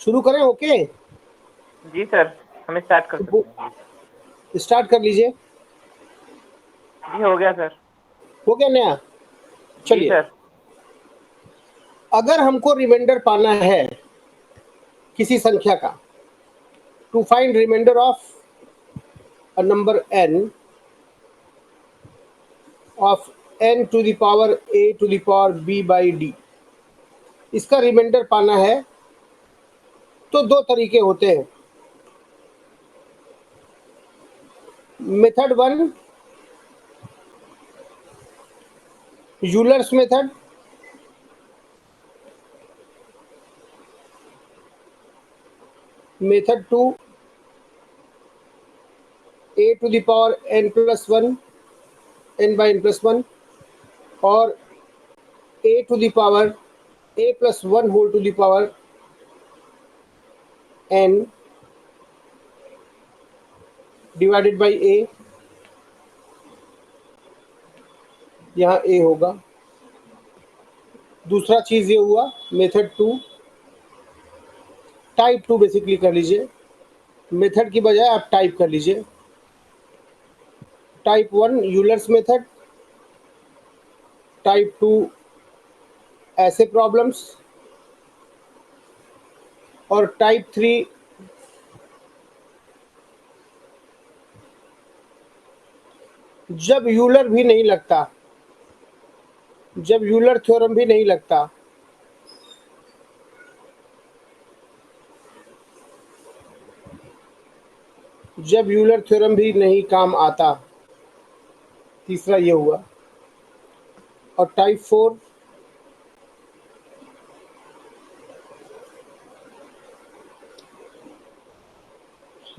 शुरू करें? ओके जी सर, हम स्टार्ट कर सकते हैं। तो स्टार्ट कर लीजिए। जी हो गया सर। हो गया नया? जी चलिए, सर। अगर हमको रिमाइंडर पाना है किसी संख्या का, to find remainder of a number n of n to the power a to the power b by d, इसका रिमाइंडर पाना है तो दो तरीके होते हैं। Method one, Euler's method. Method two, a to the power n plus one, n by n plus one, और a to the power a plus one whole to the power n divided by a। यहाँ a होगा। दूसरा चीज ये हुआ method two, type two basically कर लीजिए। Method की बजाय आप टाइप कर लीजिए। Type one Euler's method, type two ऐसे प्रॉब्लम्स, और टाइप थ्री जब यूलर भी नहीं लगता, जब यूलर थ्योरम भी नहीं लगता, जब यूलर थ्योरम भी नहीं काम आता। तीसरा ये हुआ। और टाइप फोर,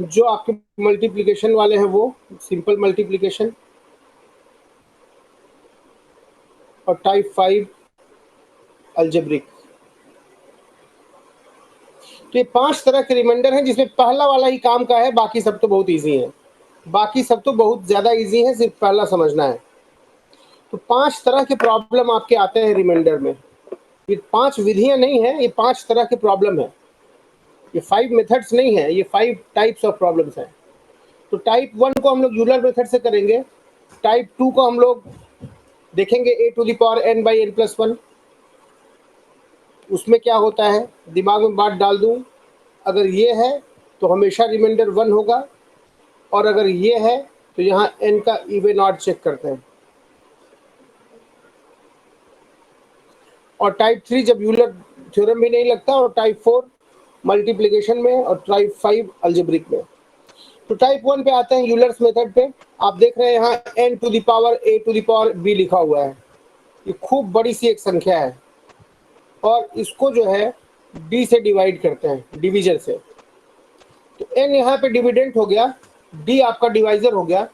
जो आपके मल्टीप्लिकेशन वाले हैं वो सिंपल मल्टीप्लिकेशन। और टाइप फाइव अलजेब्रिक। तो ये पांच तरह के रिमाइंडर हैं जिसमें पहला वाला ही काम का है, बाकी सब तो बहुत इजी है। बाकी सब तो बहुत ज़्यादा इजी है, सिर्फ पहला समझना है। तो पांच तरह के प्रॉब्लम आपके आते हैं रिमाइंडर में। ये पांच विधियां नहीं है, ये पांच तरह के प्रॉब्लम है। ये फाइव मेथड्स नहीं है, ये फाइव टाइप्स ऑफ प्रॉब्लम्स हैं। तो टाइप वन को हम लोग यूलर मेथड से करेंगे। टाइप टू को हम लोग देखेंगे a to the power n by n plus one. उसमें क्या होता है दिमाग में बात डाल दूं, अगर ये है तो हमेशा रिमाइंडर वन होगा, और अगर ये है तो यहाँ n का इवन ऑड चेक करते हैं। और टाइप थ्री जब यूलर थ्योरम भी नहीं लगता, और टाइप फोर मल्टीप्लिकेशन में, और टाइप फाइव अलजेब्रिक में। तो टाइप वन पे आते हैं यूलर्स मेथड पे। आप देख रहे हैं यहाँ n to the power a to the power b लिखा हुआ है। ये खूब बड़ी सी एक संख्या है, और इसको जो है d से डिवाइड करते हैं, डिवीजन से। तो n यहाँ पे डिविडेंट हो गया, d आपका डिवाइजर हो गया,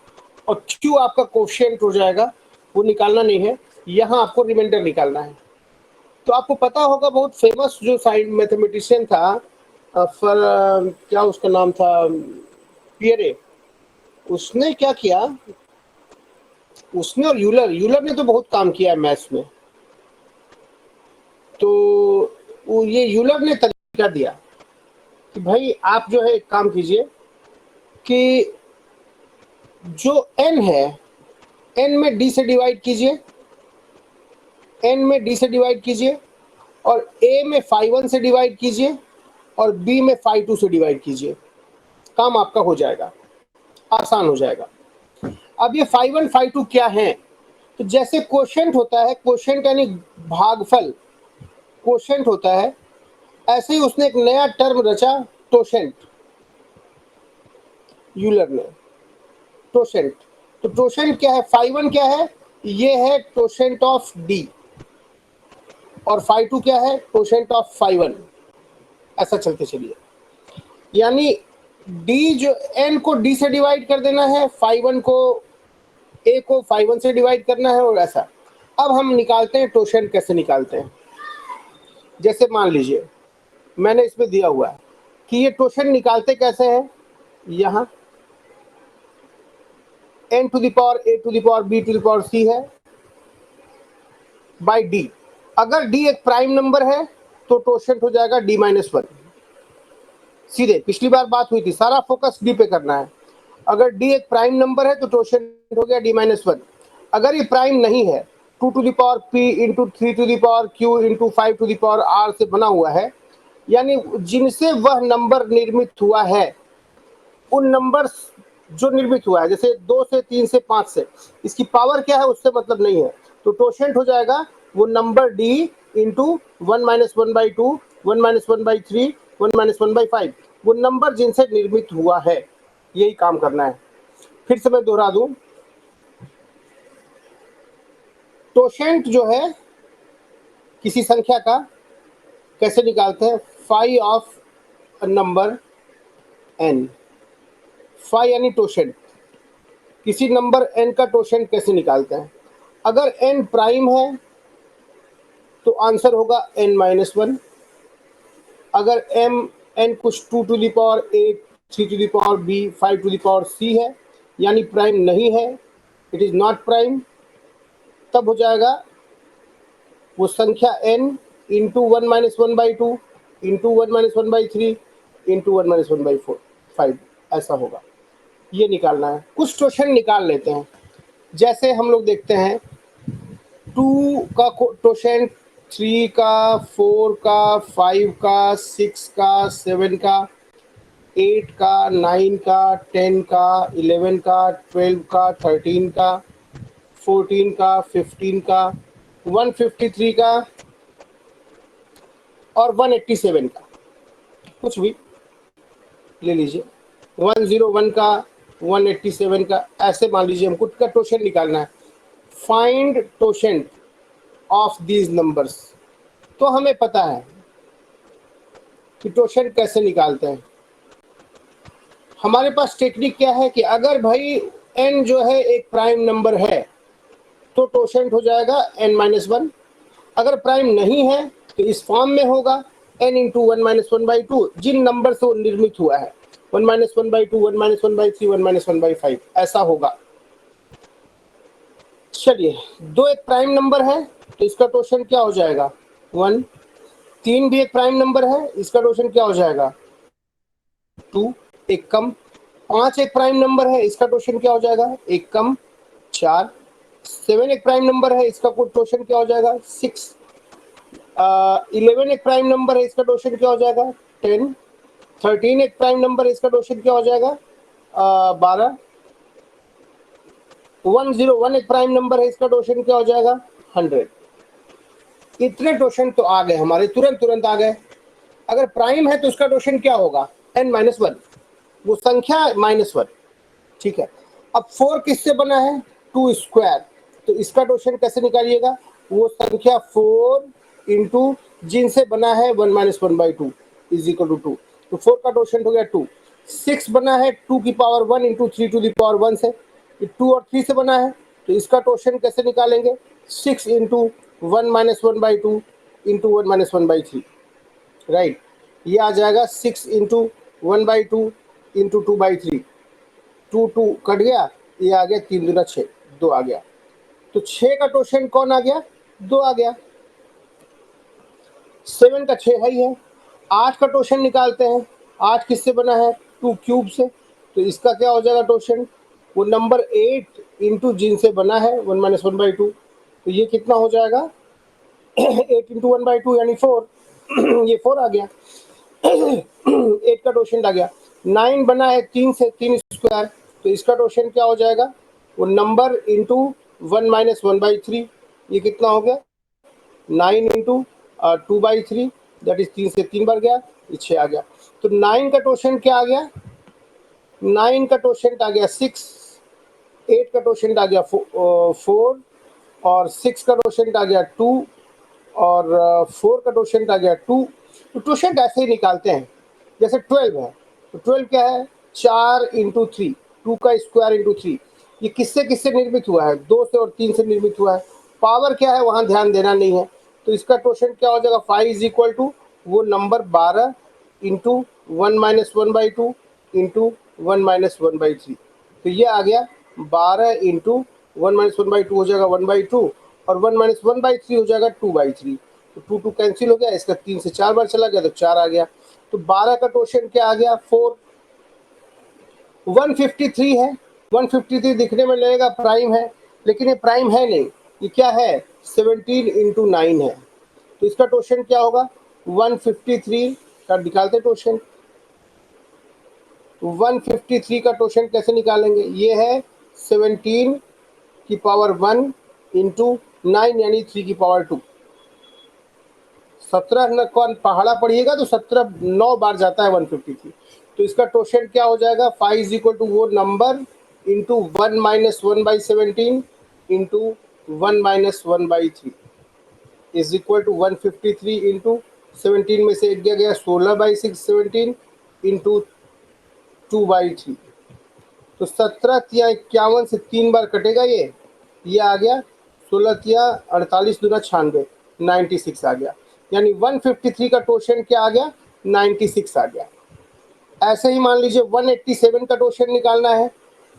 और q आपका कोफिशिएंट हो जाएगा। वो निकालना नहीं है, यहाँ आपको रिमाइंडर निकालना है। तो आपको पता होगा बहुत फेमस जो साइंस मैथमेटिशियन था, क्या उसका नाम था, पियरे। उसने क्या किया, उसने और यूलर यूलर ने तो बहुत काम किया है मैथ्स में। तो वो ये यूलर ने तरीका दिया कि भाई आप जो है एक काम कीजिए कि जो n है, n में d से डिवाइड कीजिए, n में d से डिवाइड कीजिए, और a में फाई वन से डिवाइड कीजिए, और b में फाई टू से डिवाइड कीजिए। काम आपका हो जाएगा, आसान हो जाएगा। अब ये फाई वन फाई टू क्या है, तो जैसे क्वोशिएंट होता है, क्वोशिएंट यानी भागफल, क्वोशिएंट होता है, ऐसे ही उसने एक नया टर्म रचा, टोशेंट। यूलर ने टोशेंट। तो टोशेंट क्या है, फाई वन क्या है, ये है टोशेंट ऑफ डी, और फाई टू क्या है, टोशेंट ऑफ फाई वन। ऐसा चलते चलिए, यानी डी जो एन को डी से डिवाइड कर देना है, फाई वन को ए को फाई वन से डिवाइड करना है, और ऐसा। अब हम निकालते हैं टोशेंट कैसे निकालते हैं। जैसे मान लीजिए मैंने इसमें दिया हुआ है कि ये टोशेंट निकालते कैसे हैं। यहाँ n to the power a to the power b to the power c है बाई d। अगर d एक प्राइम नंबर है तो टोशेंट हो जाएगा d माइनस वन। सीधे पिछली बार बात हुई थी, सारा फोकस डी पे करना है। अगर डी एक प्राइम नंबर है तो टोशेंट हो गया d-1। अगर ये प्राइम नहीं है, 2 to the power p into 3 to the power q into 5 to the power r से बना हुआ है, यानी जिनसे वह नंबर निर्मित हुआ है, उन नंबर जो निर्मित हुआ है, जैसे 2 से 3 से 5 से, इसकी पावर क्या है उससे मतलब नहीं है, तो टोशेंट हो जाएगा वो number d into 1 minus 1/2, 1 minus 1/3, 1 minus 1/5, वो नंबर जिनसे निर्मित हुआ है, यही काम करना है। फिर से मैं दोहरा दूं, टोशेंट जो है किसी संख्या का कैसे निकालते हैं, phi of number n। Phi यानी टोशेंट, किसी नंबर n का टोशेंट कैसे निकालते हैं। अगर n प्राइम है तो आंसर होगा n-1। अगर n कुछ 2 to the power a, 3 to the power b, 5 to the power c है, यानी प्राइम नहीं है, इट इज नॉट प्राइम, तब हो जाएगा वो संख्या n into 1 minus 1/2 into 1 minus 1/3 into 1 minus 1/5, ऐसा होगा। ये निकालना है। कुछ टोशन निकाल लेते हैं, जैसे हम लोग देखते हैं 2 का टोशन, 3 का, 4 का, 5 का, 6 का, 7 का, 8 का, 9 का, 10 का, 11 का, 12 का, 13 का, 14 का, 15 का, 153 का और 187 का, कुछ भी ले लीजिए, 101 का, 187 का, ऐसे मान लीजिए हमको का टोशन निकालना है। Find totient of these numbers. तो हमें पता है कि टोशेंट कैसे निकालते हैं। हमारे पास टेक्निक क्या है कि अगर भाई n जो है एक प्राइम नंबर है तो टोशेंट हो जाएगा n-1। अगर प्राइम नहीं है तो इस फॉर्म में होगा n इंटू 1 माइनस 1/2, जिन नंबर से वो निर्मित हुआ है, 1 माइनस 1/2, 1 माइनस 1/3, 1 माइनस 1/5, ऐसा होगा। चलिए, 2 एक प्राइम नंबर है तो इसका टोशन क्या हो जाएगा 1। 3 भी एक प्राइम नंबर है, इसका टोशन क्या हो जाएगा 2, एक कम। 5 एक प्राइम नंबर है, इसका टोशन क्या हो जाएगा एक कम 4। 7 एक प्राइम नंबर है, इसका टोशन क्या हो जाएगा 6। 11 एक प्राइम नंबर है, इसका टोशन क्या हो जाएगा 10। 13 एक प्राइम नंबर है, इसका टोशन क्या हो जाएगा 12। 101 एक प्राइम नंबर है, इसका टोशन क्या हो जाएगा 100। इतने टोशन तो आ गए हमारे, तुरंत आ गए। अगर प्राइम है तो उसका टोशन क्या होगा n-1, वो संख्या -1, ठीक है। अब 4 किससे बना है 2 स्क्वायर, तो इसका टोशन कैसे निकालिएगा, वो संख्या 4 इंटू जिनसे बना है 1 माइनस 1/2 इज इक्वल टू 2, तो 4 का टोशन हो गया 2। 6 बना है 2 की power 1 into 3 to the power 1 से, 2 और 3 से बना है, तो इसका टोशन कैसे निकालेंगे 6 into 1 minus 1/2 into 1 minus 1/3, right. ये आ जाएगा 6 इंटू 1/2 इंटू 2/3, 2 कट गया, ये आ गया 3 दूना 6, 2 आ गया। तो 6 का टोशन कौन आ गया 2 आ गया। 7 का 6 है ही है। 8 का टोशन निकालते हैं, 8 किससे बना है 2 क्यूब से, तो इसका क्या हो जाएगा टोशन, वो नंबर 8 इंटू जिनसे बना है 1 माइनस 1/2, तो ये कितना हो जाएगा 8 इंटू 1/2 यानी 4, ये 4 आ गया। 8 का टोशन आ गया। 9 बना है 3 से, 3 स्क्वायर, तो इसका टोशन क्या हो जाएगा, वो नंबर इंटू 1 माइनस 1/3, ये कितना हो गया 9 इंटू 2/3, दैट इज 3 से 3 बार गया, ये 6 आ गया। तो 9 का टोशन क्या आ गया 9 का टोशन आ गया 6, 8 का टोशन आ गया 4 और 6 का टोशन आ गया 2 और 4 का टोशन आ गया 2। तो टोशन ऐसे ही निकालते हैं। जैसे 12 है तो 12 क्या है 4 इंटू 3, 2 का स्क्वायर इंटू 3, ये किससे किससे निर्मित हुआ है 2 से और 3 से निर्मित हुआ है। पावर क्या है वहाँ ध्यान देना नहीं है, तो इसका टोशन क्या हो जाएगा 5 इज इक्वल टू वो number 12 into 1 minus 1/2 into 1 minus 1/3, तो ये आ गया 12 इंटू 1 माइनस 1/2 हो जाएगा 1/2 और 1 माइनस 1/3 हो जाएगा 2/3, तो 2 कैंसिल हो गया, इसका 3 से 4 बार चला गया तो 4 आ गया। तो 12 का टोशन क्या आ गया 4। 153 है, 153 दिखने में लगेगा प्राइम है, लेकिन ये प्राइम है नहीं, ये क्या है 17 इंटू 9 है। तो इसका टोशन क्या होगा 153 का निकालते टोशन। 153 का टोशन कैसे निकालेंगे, ये है 17 की पावर 1 इंटू 9 यानी 3 की पावर 2। 17 न कौन पहाड़ा पढ़िएगा तो 17 9 बार जाता है 153। तो इसका टोशन क्या हो जाएगा 5 इज इक्वल टू वो number into 1 minus 1/17 into 1 minus 1/3 is equal to 153 into 17 में से 1 गया 16/6 17 इंटू 2/3। तो 17 तिया 51 से 3 बार कटेगा ये आ गया 16 तिया 48 दूना 96 96 आ गया। यानी 153 का टोशन क्या आ गया 96 आ गया। ऐसे ही मान लीजिए 187 का टोशन निकालना है,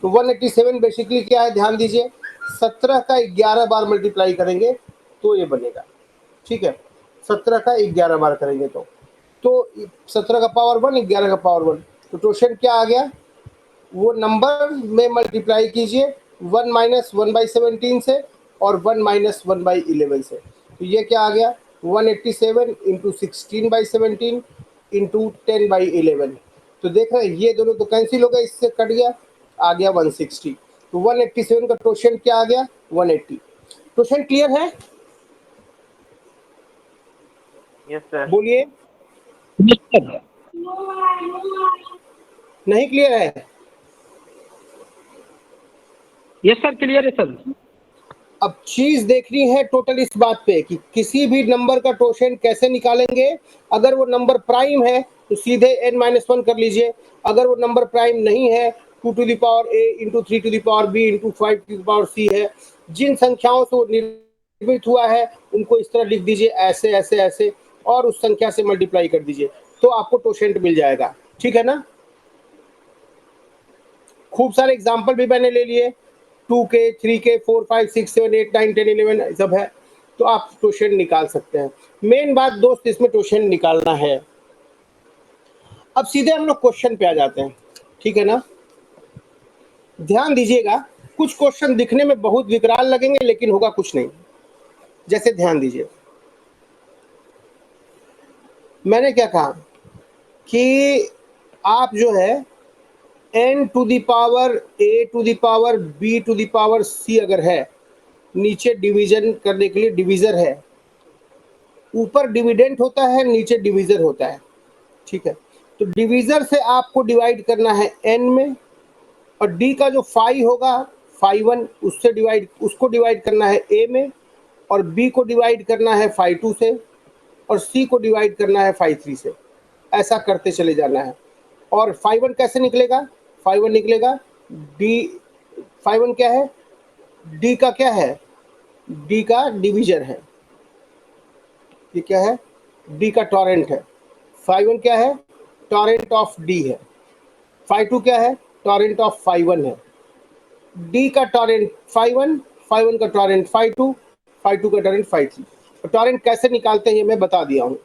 तो 187 बेसिकली क्या है ध्यान दीजिए 17 का 11 बार मल्टीप्लाई करेंगे तो ये बनेगा, ठीक है 17 का 11 बार करेंगे तो 17 का पावर 1 11 का पावर 1, तो टोशन क्या आ गया वो नंबर में मल्टीप्लाई कीजिए 1 माइनस 1/17 से और 1 माइनस 1/11 से, तो ये क्या आ गया 187 इंटू 16/17 इंटू 10/11। तो देख रहे हैं ये दोनों तो कैंसिल हो गए, इससे कट गया आ गया 160। तो 187 का टोशन क्या आ गया 180। टोशन क्लियर है यस सर। बोलिए, नहीं क्लियर है? यस सर क्लियर है सर। अब चीज देखनी है टोटल इस बात पे कि किसी भी नंबर का टोशन कैसे निकालेंगे। अगर वो नंबर प्राइम है तो सीधे n-1 कर लीजिए, अगर वो नंबर प्राइम नहीं है 2 to the power a into 3 to the power b into 5 to the power c है। जिन संख्याओं से वो निर्मित हुआ है उनको इस तरह लिख दीजिए ऐसे ऐसे ऐसे और उस संख्या से मल्टीप्लाई कर दीजिए तो आपको टोशेंट मिल जाएगा, ठीक है ना। खूब सारे एग्जाम्पल भी मैंने ले लिए 2K 3K 4 5 6 7 8 9 10 11 सब है, तो आप टोशन निकाल सकते हैं। मेन बात दोस्त इसमें टोशन निकालना है। अब सीधे हम लोग क्वेश्चन पे आ जाते हैं, ठीक है ना। ध्यान दीजिएगा कुछ क्वेश्चन दिखने में बहुत विकराल लगेंगे लेकिन होगा कुछ नहीं। जैसे ध्यान दीजिए मैंने क्या कहा कि आप जो है n to the power a to the power b to the power c अगर है, नीचे डिवीजन करने के लिए डिवीजर है, ऊपर डिविडेंट होता है नीचे डिवीजर होता है, ठीक है। तो डिवीजर से आपको डिवाइड करना है n में और d का जो फाई होगा फाई 1 उससे उसको डिवाइड करना है a में और b को डिवाइड करना है फाई 2 से और c को डिवाइड करना है फाई 3 से। ऐसा करते चले जाना है। और फाई 1 कैसे निकलेगा, फाई 1 निकलेगा d, फाई 1 क्या है d का क्या है, d का डिवीजर है, ये क्या है d का टॉरेंट है। फाई 1 क्या है टॉरेंट ऑफ d है। फाई 2 क्या है टॉरेंट ऑफ फाई 1 है। d का टॉरेंट फाई 1, फाई 1 का टॉरेंट फाई 2, फाई 2 का टॉरेंट फाई 3। तो टॉरेंट कैसे निकालते हैं ये मैं बता दिया हूँ।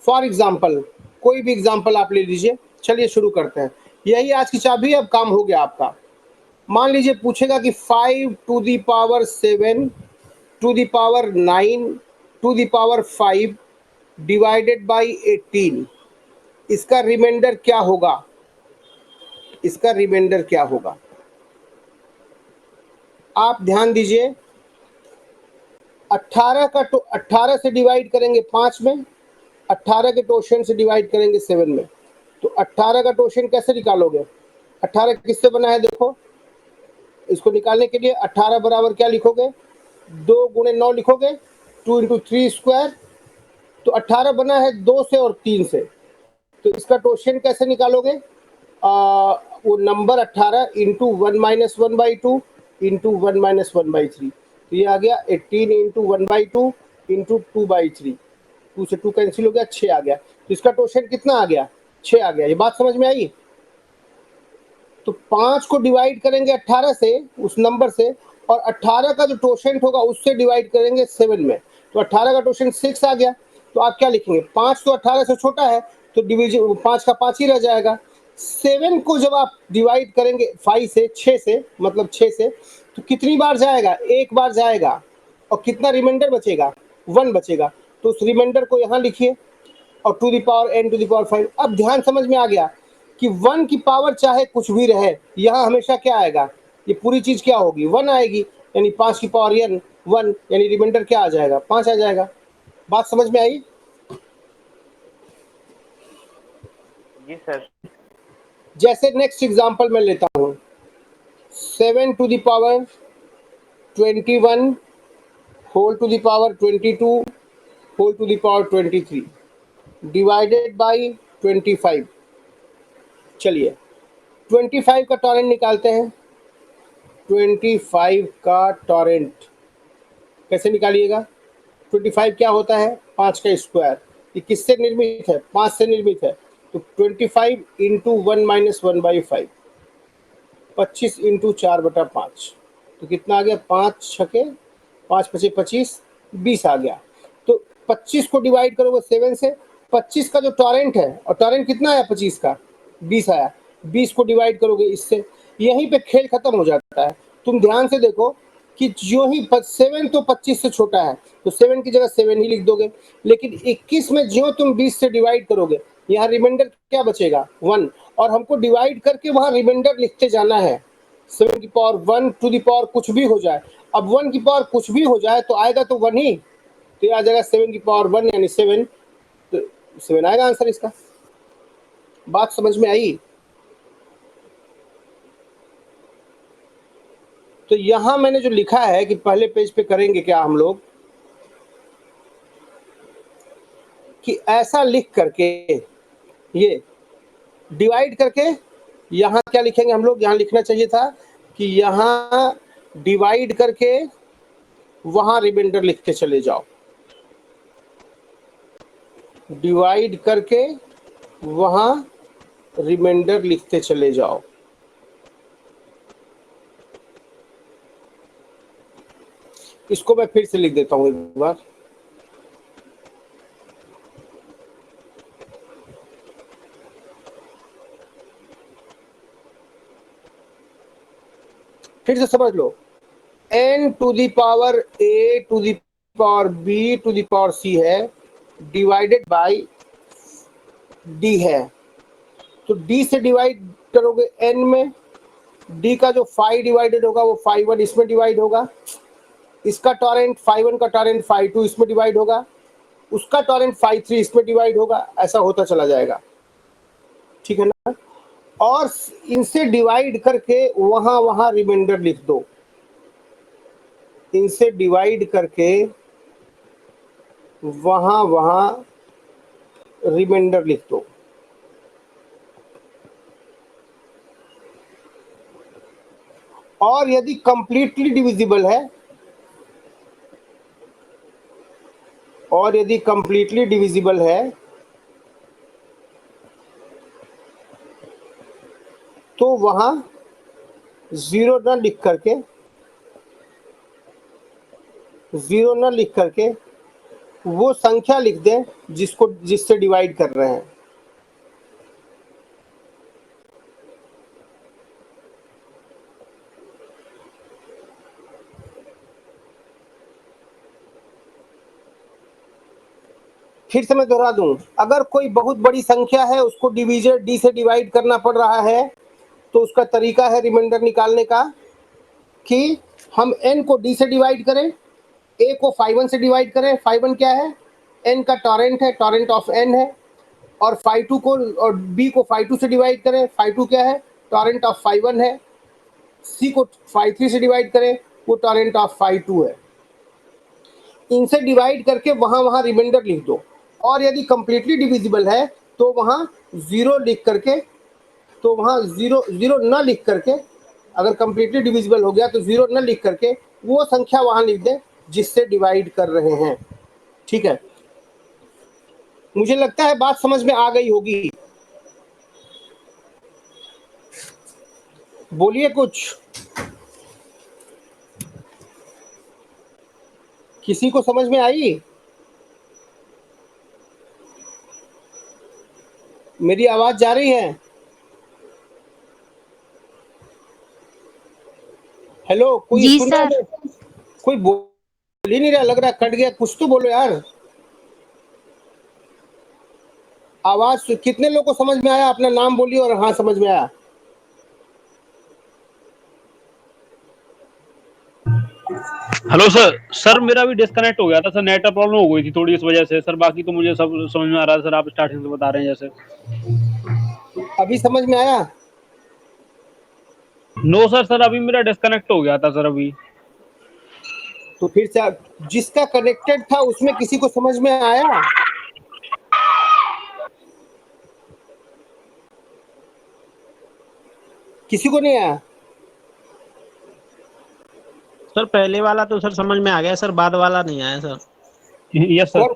फॉर एग्जाम्पल कोई भी एग्जाम्पल आप ले लीजिए, चलिए शुरू करते हैं। यही आज की चाबी, अब काम हो गया आपका। मान लीजिए पूछेगा कि 5 to the power 7 to the power 9 to the power 5 divided by 18, इसका रिमाइंडर क्या होगा, इसका रिमाइंडर क्या होगा। आप ध्यान दीजिए 18 का 18 से डिवाइड करेंगे 5 में, 18 के टोशन से डिवाइड करेंगे 7 में, तो 18 का टोशन कैसे निकालोगे। 18 किससे बना है देखो, इसको निकालने के लिए 18 बराबर क्या लिखोगे 2 गुणे 9 लिखोगे 2 इंटू 3 स्क्वायर। तो 18 बना है 2 से और 3 से, तो इसका टोशन कैसे निकालोगे वो number 18 into 1 minus 1/2 into 1 minus 1/3, तो ये आ गया 18 इंटू 1/2 इंटू 2/3, 2 से 2 कैंसिल हो गया 6 आ गया। तो इसका टोशन कितना आ गया 6 आ गया। ये बात समझ में आई। तो 5 को डिवाइड करेंगे 18 से उस नंबर से और 18 का जो टोशेंट होगा उससे डिवाइड करेंगे 7 में, तो 18 का टोशेंट 6 आ गया। तो आप क्या लिखेंगे 5 तो 18 से छोटा है तो डिवीजन 5 का 5 ही रह जाएगा। 7 को जब आप डिवाइड करेंगे 5 से, 6 से, मतलब 6 से, तो कितनी बार जाएगा? एक बार जाएगा। और कितना रिमाइंडर बचेगा? 1 बचेगा। तो उस रिमाइंडर को यहाँ लिखिए और to the power n to the power 5। अब ध्यान समझ में आ गया कि 1 की पावर चाहे कुछ भी रहे, यहाँ हमेशा क्या आएगा? ये पूरी चीज क्या होगी? 1 आएगी। यानी 5 की पावर n 1, यानी रिमाइंडर क्या आ जाएगा? 5 आ जाएगा। बात समझ में आई? जी सर। जैसे नेक्स्ट एग्जांपल मैं लेता हूँ, 7 to the power 21 whole to the power 22 whole to the power 23 divided by 25। चलिए 25 का टॉरेंट निकालते हैं। 25 का टॉरेंट कैसे निकालिएगा? 25 क्या होता है? 5 का स्क्वायर। ये किससे निर्मित है? 5 से निर्मित है। तो 25 इंटू 1 माइनस 1/5, 25 इंटू 4/5। तो कितना आ गया? 5 छके 5 पचे 25, 20 आ गया। तो 25 को डिवाइड करोगे 7 से, 25 का जो टॉरेंट है, और टॉरेंट कितना आया? 25 का 20 आया। 20 को डिवाइड करोगे इससे, यहीं पे खेल खत्म हो जाता है। तुम ध्यान से देखो कि जो ही 7 तो 25 से छोटा है, तो 7 की जगह 7 ही लिख दोगे। लेकिन 21 में जो तुम 20 से डिवाइड करोगे, यहाँ रिमाइंडर क्या बचेगा? 1। और हमको डिवाइड करके वहाँ रिमाइंडर लिखते जाना है। 7 की पावर 1 टू द पावर कुछ भी हो जाए। अब 1 की पावर कुछ भी हो जाए तो आएगा तो 1 ही, तो ये आ जाएगा 7 की पावर 1 यानी 7। तो 7 आएगा आंसर इसका। बात समझ में आई? तो यहां मैंने जो लिखा है कि पहले पेज पे करेंगे क्या हम लोग, कि ऐसा लिख करके ये डिवाइड करके यहाँ क्या लिखेंगे हम लोग? यहाँ लिखना चाहिए था कि यहाँ डिवाइड करके वहां रिमाइंडर लिखते चले जाओ। डिवाइड करके वहां रिमाइंडर लिखते चले जाओ। इसको मैं फिर से लिख देता हूं एक बार। फिर से समझ लो, n to the power a to the power b to the power c है, डिवाइडेड बाई d है। तो d से डिवाइड करोगे n में, d का जो 5 डिवाइडेड होगा वो 5 इसमें डिवाइड होगा। इसका टॉरेंट 5 का टॉरेंट 5 इसमें डिवाइड होगा। उसका टॉरेंट 5 इसमें डिवाइड होगा। ऐसा होता चला जाएगा, ठीक है ना? और इनसे डिवाइड करके वहां वहां रिमाइंडर लिख दो। इनसे डिवाइड करके वहां वहां रिमाइंडर लिख दो। और यदि कंप्लीटली डिविजिबल है, और यदि कंप्लीटली डिविजिबल है तो वहां 0 न लिख करके, 0 न लिख करके वो संख्या लिख दें जिससे डिवाइड कर रहे हैं। फिर से मैं दोहरा दूं, अगर कोई बहुत बड़ी संख्या है, उसको डिवीजर डी से डिवाइड करना पड़ रहा है, तो उसका तरीका है रिमाइंडर निकालने का कि हम n को d से डिवाइड करें, a को 5 से डिवाइड करें। 5 क्या है? n का टॉरेंट है, टॉरेंट ऑफ n है। और 5 को, और b को 5 से डिवाइड करें। 5 क्या है? टॉरेंट ऑफ 5 है। c को 5 से डिवाइड करें, वो टॉरेंट ऑफ 5 है। इनसे डिवाइड करके वहां वहां रिमाइंडर लिख दो। और यदि कंप्लीटली डिविजिबल है तो वहां 0 लिख करके, तो वहां 0 न लिख करके, अगर कंप्लीटली डिविजिबल हो गया तो 0 न लिख करके वो संख्या वहां लिख दें जिससे डिवाइड कर रहे हैं, ठीक है? मुझे लगता है बात समझ में आ गई होगी। बोलिए कुछ, किसी को समझ में आई? मेरी आवाज जा रही है? हेलो, कोई जी सुन रहा सर। है? कोई बोल ही नहीं रहा, लग रहा कट गया। कुछ तो बोलो यार। आवाज कितने लोग को समझ में आया? अपना नाम बोलिए और हाँ समझ में आया। Hello sir. सर मेरा भी डिस्कनेक्ट हो गया था सर, नेट प्रॉब्लम हो गई थी थोड़ी इस वजह से सर। बाकी तो मुझे सब समझ में आ रहा है सर, आप स्टार्टिंग से बता रहे हैं जैसे। अभी समझ में आया? नो सर, सर अभी मेरा डिस्कनेक्ट हो गया था सर अभी। तो फिर से जिसका कनेक्टेड था उसमें किसी को समझ में आया? किसी को नहीं आया? सर पहले वाला तो सर समझ में आ गया सर, बाद वाला नहीं आया सर। Yes sir.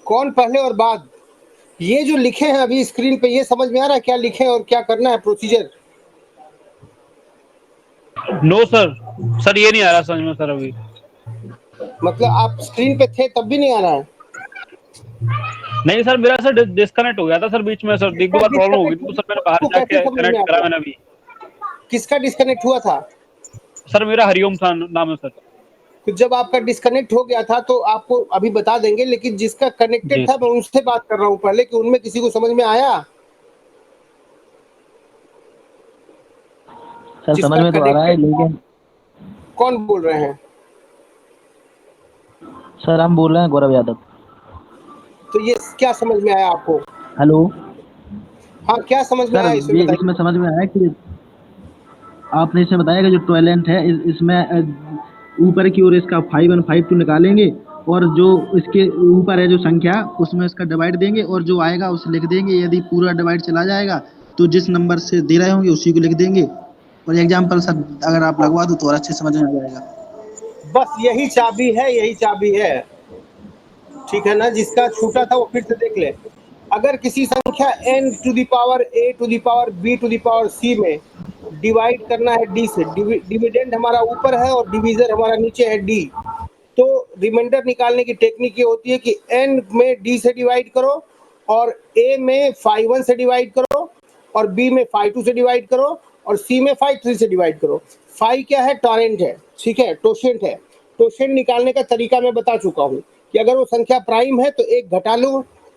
कौन पहले और बाद? ये जो लिखे हैं अभी स्क्रीन पे, ये समझ में आ रहा है क्या लिखे हैं और क्या करना है प्रोसीजर? नो सर, सर ये नहीं आ रहा समझ में सर अभी। मतलब आप स्क्रीन पे थे तब भी नहीं आ रहा है? नहीं सर, मेरा सर डिस्कनेक्ट हो गया था सर बीच में सर, एक दो बार प्रॉब्लम हो गई थी तो सर मैंने बाहर आपको कैसे जाके समझ में कनेक्ट आ करा गया? मैंने अभी। किसका डिस्कनेक्ट हुआ था? सर मेरा हरिओम था नाम है सर। तो जब आपका डिस्कनेक्ट हो गया था तो आपको अभी बता देंगे, लेकिन जिसका कनेक्टेड जी था मैं उनसे बात कर रहा हूँ पहले कि उनमें किसी को समझ में आया? सर समझ में तो आ रहा है, लेकिन कौन बोल रहे हैं? सर हम बोल रहे हैं गौरव यादव। तो ये क्या समझ में आया आपको? हेलो हाँ, क्या समझ में सर, आया इसमें ये बताइए। इसमें समझ में आया कि आपने इसमें बताया कि जो टॉयलेट है इसमें ऊपर की ओर इसका 5 1 5 2 निकालेंगे और जो इसके ऊपर है जो संख्या उसमें इसका डिवाइड देंगे और जो आएगा उसे लिख देंगे। यदि पूरा डिवाइड चला जाएगा तो जिस नंबर से दे रहे होंगे उसी को लिख देंगे। और एग्जाम्पल सर अगर आप लगवा दो तो और अच्छे समझ में आ जाएगा। बस यही चाबी है, यही चाबी है। ठीक है ना? जिसका छूटा था वो फिर से देख ले। अगर किसी संख्या n to the power a to the power b to the power c में डिवाइड करना है d से, डिविडेंड हमारा ऊपर है और डिवीजर हमारा नीचे है d, तो रिमाइंडर निकालने की टेक्निक ये होती है कि n में d से डिवाइड करो और a में phi 1 से डिवाइड करो और b में phi 2 से डिवाइड करो और c में phi 3 से डिवाइड करो। phi क्या है? टॉरेंट है, ठीक है, टोशेंट है। टोशेंट निकालने का तरीका मैं बता चुका हूँ कि अगर वो संख्या प्राइम है तो एक घटा लो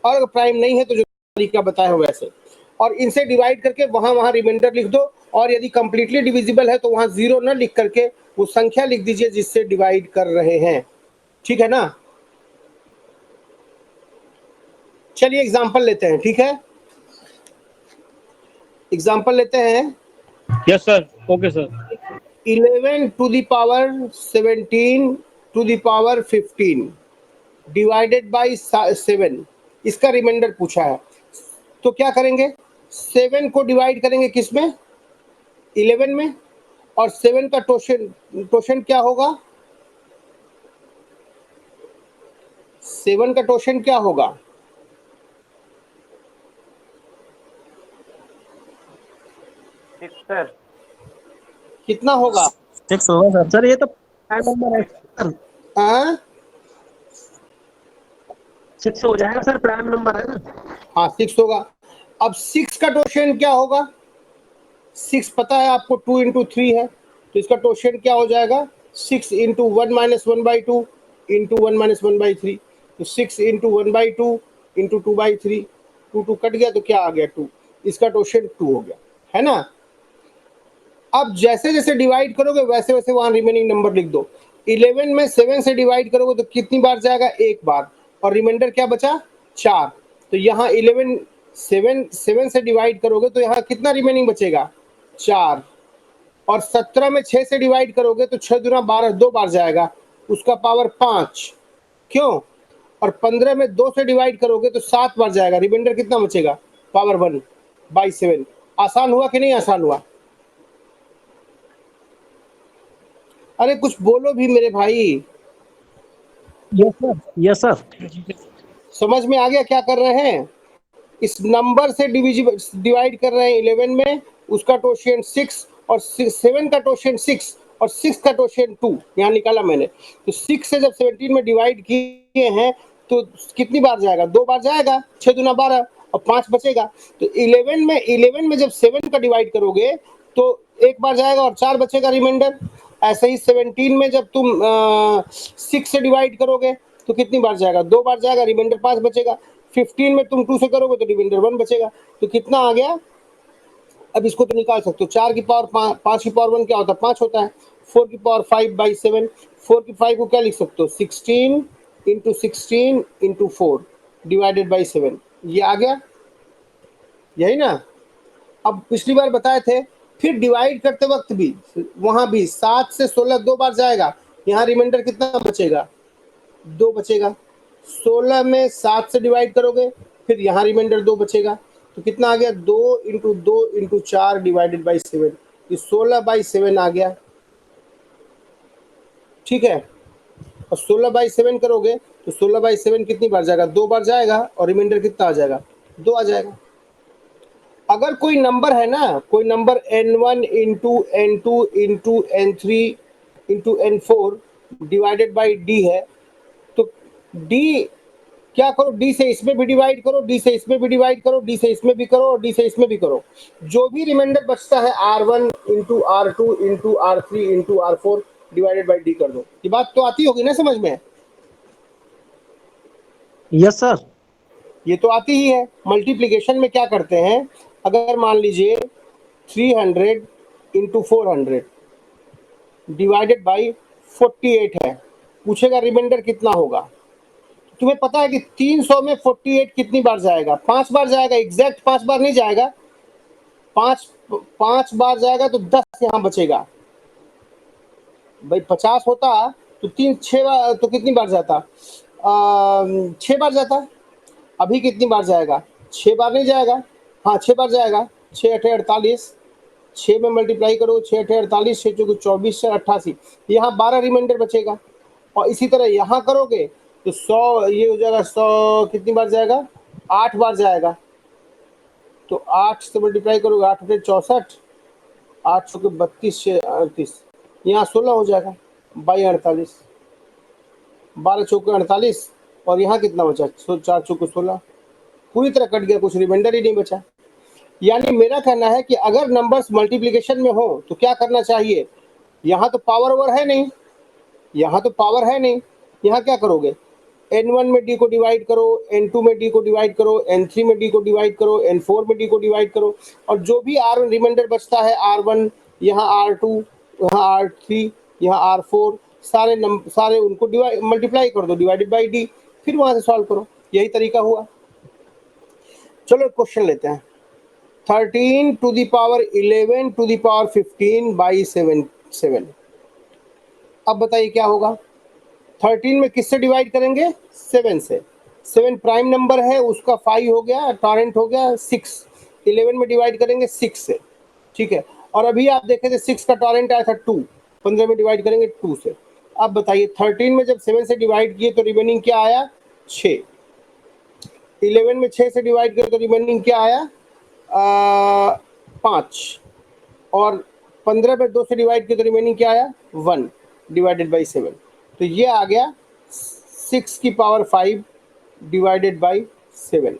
और अगर प्राइम नहीं है तो जो तरीका बताया हो वैसे, और इनसे डिवाइड करके वहां वहां रिमाइंडर लिख दो। और यदि कंप्लीटली डिविजिबल है तो वहां जीरो न लिख करके वो संख्या लिख दीजिए जिससे डिवाइड कर रहे हैं। ठीक है ना? चलिए एग्जांपल लेते हैं, ठीक है? एग्जांपल लेते हैं। Yes sir, okay sir. 11 to the power 17 to the power 15 divided by 7, इसका रिमाइंडर पूछा है। तो क्या करेंगे? 7 को डिवाइड करेंगे किस में? 11 में। और 7 का टोशन क्या होगा? 7 का टोशन क्या होगा? 6 सर। कितना होगा? 6 होगा सर। सर ये तो प्राइम नंबर है सर, हाँ 6 हो जाएगा सर, प्राइम नंबर है ना। हाँ 6 होगा। अब 6 का टोशन क्या होगा? 6 पता है आपको 2 इंटू 3 है, तो इसका टोशन क्या हो जाएगा? 6 इंटू 1 माइनस 1/2 इंटू 1 माइनस 1/3। तो 6 इंटू 1/2 इंटू 2/3, 2 कट गया तो क्या आ गया? 2। इसका टोशन 2 हो गया, है ना? अब जैसे जैसे डिवाइड करोगे वैसे वैसे वहां रिमेनिंग नंबर लिख दो। 11 में 7 से डिवाइड करोगे तो कितनी बार जाएगा? एक बार। और रिमाइंडर क्या बचा? 4। तो यहाँ 11 7 से डिवाइड करोगे तो यहाँ कितना रिमेनिंग बचेगा? 4। और 17 में 6 से डिवाइड करोगे तो 6 दूना 12, 2 बार जाएगा, उसका पावर 5। क्यों? और 15 में 2 से डिवाइड करोगे तो 7 बार जाएगा, रिमाइंडर कितना बचेगा? पावर 1/7। आसान हुआ कि नहीं आसान हुआ? अरे कुछ बोलो भी मेरे भाई। Yes sir, yes sir. समझ में आ गया क्या कर रहे हैं? इस नंबर से डिवाइड कर रहे हैं 11 में, उसका टोशेंट 6 और 7 का टोशेंट 6 और 6 का टोशेंट 2 यहाँ निकाला मैंने। तो 6 से जब 17 में डिवाइड किए हैं तो कितनी बार जाएगा? 2 बार जाएगा, 6 दूना 12 और 5 बचेगा। तो 11 में जब 7 का डिवाइड करोगे तो 1 बार जाएगा और 4 बचेगा रिमाइंडर। ऐसे ही 17 में जब तुम 6 से डिवाइड करोगे तो कितनी बार जाएगा? 2 बार जाएगा, रिमाइंडर 5 बचेगा। 15 में तुम 2 से करोगे तो रिमाइंडर 1 बचेगा। तो कितना आ गया? अब इसको तो निकाल सकते हो। 4 की पावर 5 की पावर 1 क्या होता है? 5 होता है। 4 की पावर 5/7, 4 की 5 को क्या लिख सकते हो? 16 × 16 × 4 डिवाइडेड बाई 7। ये आ गया, यही ना? अब पिछली बार बताए थे, फिर डिवाइड करते वक्त भी वहां भी 7 से 16 2 बार जाएगा, यहाँ रिमाइंडर कितना बचेगा? 2 बचेगा। 16 में 7 से डिवाइड करोगे, फिर यहाँ रिमाइंडर 2 बचेगा। तो कितना आ गया? 2 × 2 × 4 डिवाइडेड बाई 7। ये 16/7 आ गया, ठीक है। और 16/7 करोगे तो 16/7 कितनी बार जाएगा? 2 बार जाएगा और रिमाइंडर कितना आ जाएगा? 2 आ जाएगा। अगर कोई नंबर है ना, कोई number n1 × n2 × n3 × n4 divided by d है, तो d क्या करो? d से इसमें भी डिवाइड करो, d से इसमें भी डिवाइड करो, d से इसमें भी करो और d से इसमें भी करो। जो भी रिमाइंडर बचता है r1 × r2 × r3 × r4 divided by d कर दो। ये बात तो आती होगी ना समझ में? Yes sir. ये तो आती ही है। मल्टीप्लिकेशन में क्या करते हैं, अगर मान लीजिए 300 × 400 डिवाइडेड बाई 48 है, पूछेगा रिमाइंडर कितना होगा। तुम्हें पता है कि 300 में 48 कितनी बार जाएगा? 5 बार जाएगा। एग्जैक्ट 5 बार नहीं जाएगा, 5 बार जाएगा तो 10 यहाँ बचेगा। भाई 50 होता तो 6 बार, तो कितनी बार जाता? 6 बार जाता। अभी कितनी बार जाएगा? 6 बार नहीं जाएगा, हाँ 6 बार जाएगा। 6 × 8 = 48, 6 में मल्टीप्लाई करो, 6 × 8 = 48, 6 × 4 = 24, 4 = 88। यहाँ 12 रिमाइंडर बचेगा। और इसी तरह यहाँ करोगे तो 100, ये हो जाएगा 100 कितनी बार जाएगा? 8 बार जाएगा। तो 8 से मल्टीप्लाई करोगे, 8 × 8 = 64, 8 × 32, 6 = 38, यहाँ 16 हो जाएगा बाई 48, 12 × 4 = 48 और यहाँ कितना बचा? 4 × 4 = 16। पूरी तरह कट गया, कुछ रिमाइंडर ही नहीं बचा। यानी मेरा कहना है कि अगर नंबर्स मल्टीप्लिकेशन में हो तो क्या करना चाहिए? यहाँ तो पावर ओवर है नहीं, यहाँ तो पावर है नहीं, यहाँ क्या करोगे? n1 में d को डिवाइड करो, n2 में d को डिवाइड करो, n3 में d को डिवाइड करो, n4 में d को डिवाइड करो, और जो भी r रिमाइंडर बचता है, r1 यहाँ, r2 यहाँ, r3 यहाँ, r4 सारे उनको मल्टीप्लाई कर दो डिवाइडेड बाई d, फिर वहां से सॉल्व करो। यही तरीका हुआ। चलो एक क्वेश्चन लेते हैं। 13 to the power 11 to the power 15 by 7। अब बताइए क्या होगा? 13 में किससे डिवाइड करेंगे? 7 से। 7 प्राइम नंबर है, उसका 5 हो गया, टॉरेंट हो गया 6। 11 में डिवाइड करेंगे 6 से, ठीक है। और अभी आप देखे थे 6 का टॉरेंट आया था 2, 15 में डिवाइड करेंगे 2 से। अब बताइए 13 में जब 7 से डिवाइड किए तो रिमेनिंग क्या आया? 6। 11 में 6 से डिवाइड किए तो रिमेनिंग क्या आया? 5। और 15 में 2 से डिवाइड किया तो रिमेनिंग क्या आया? 1 डिवाइडेड बाई 7। तो ये आ गया 6 की पावर 5 डिवाइडेड बाई 7।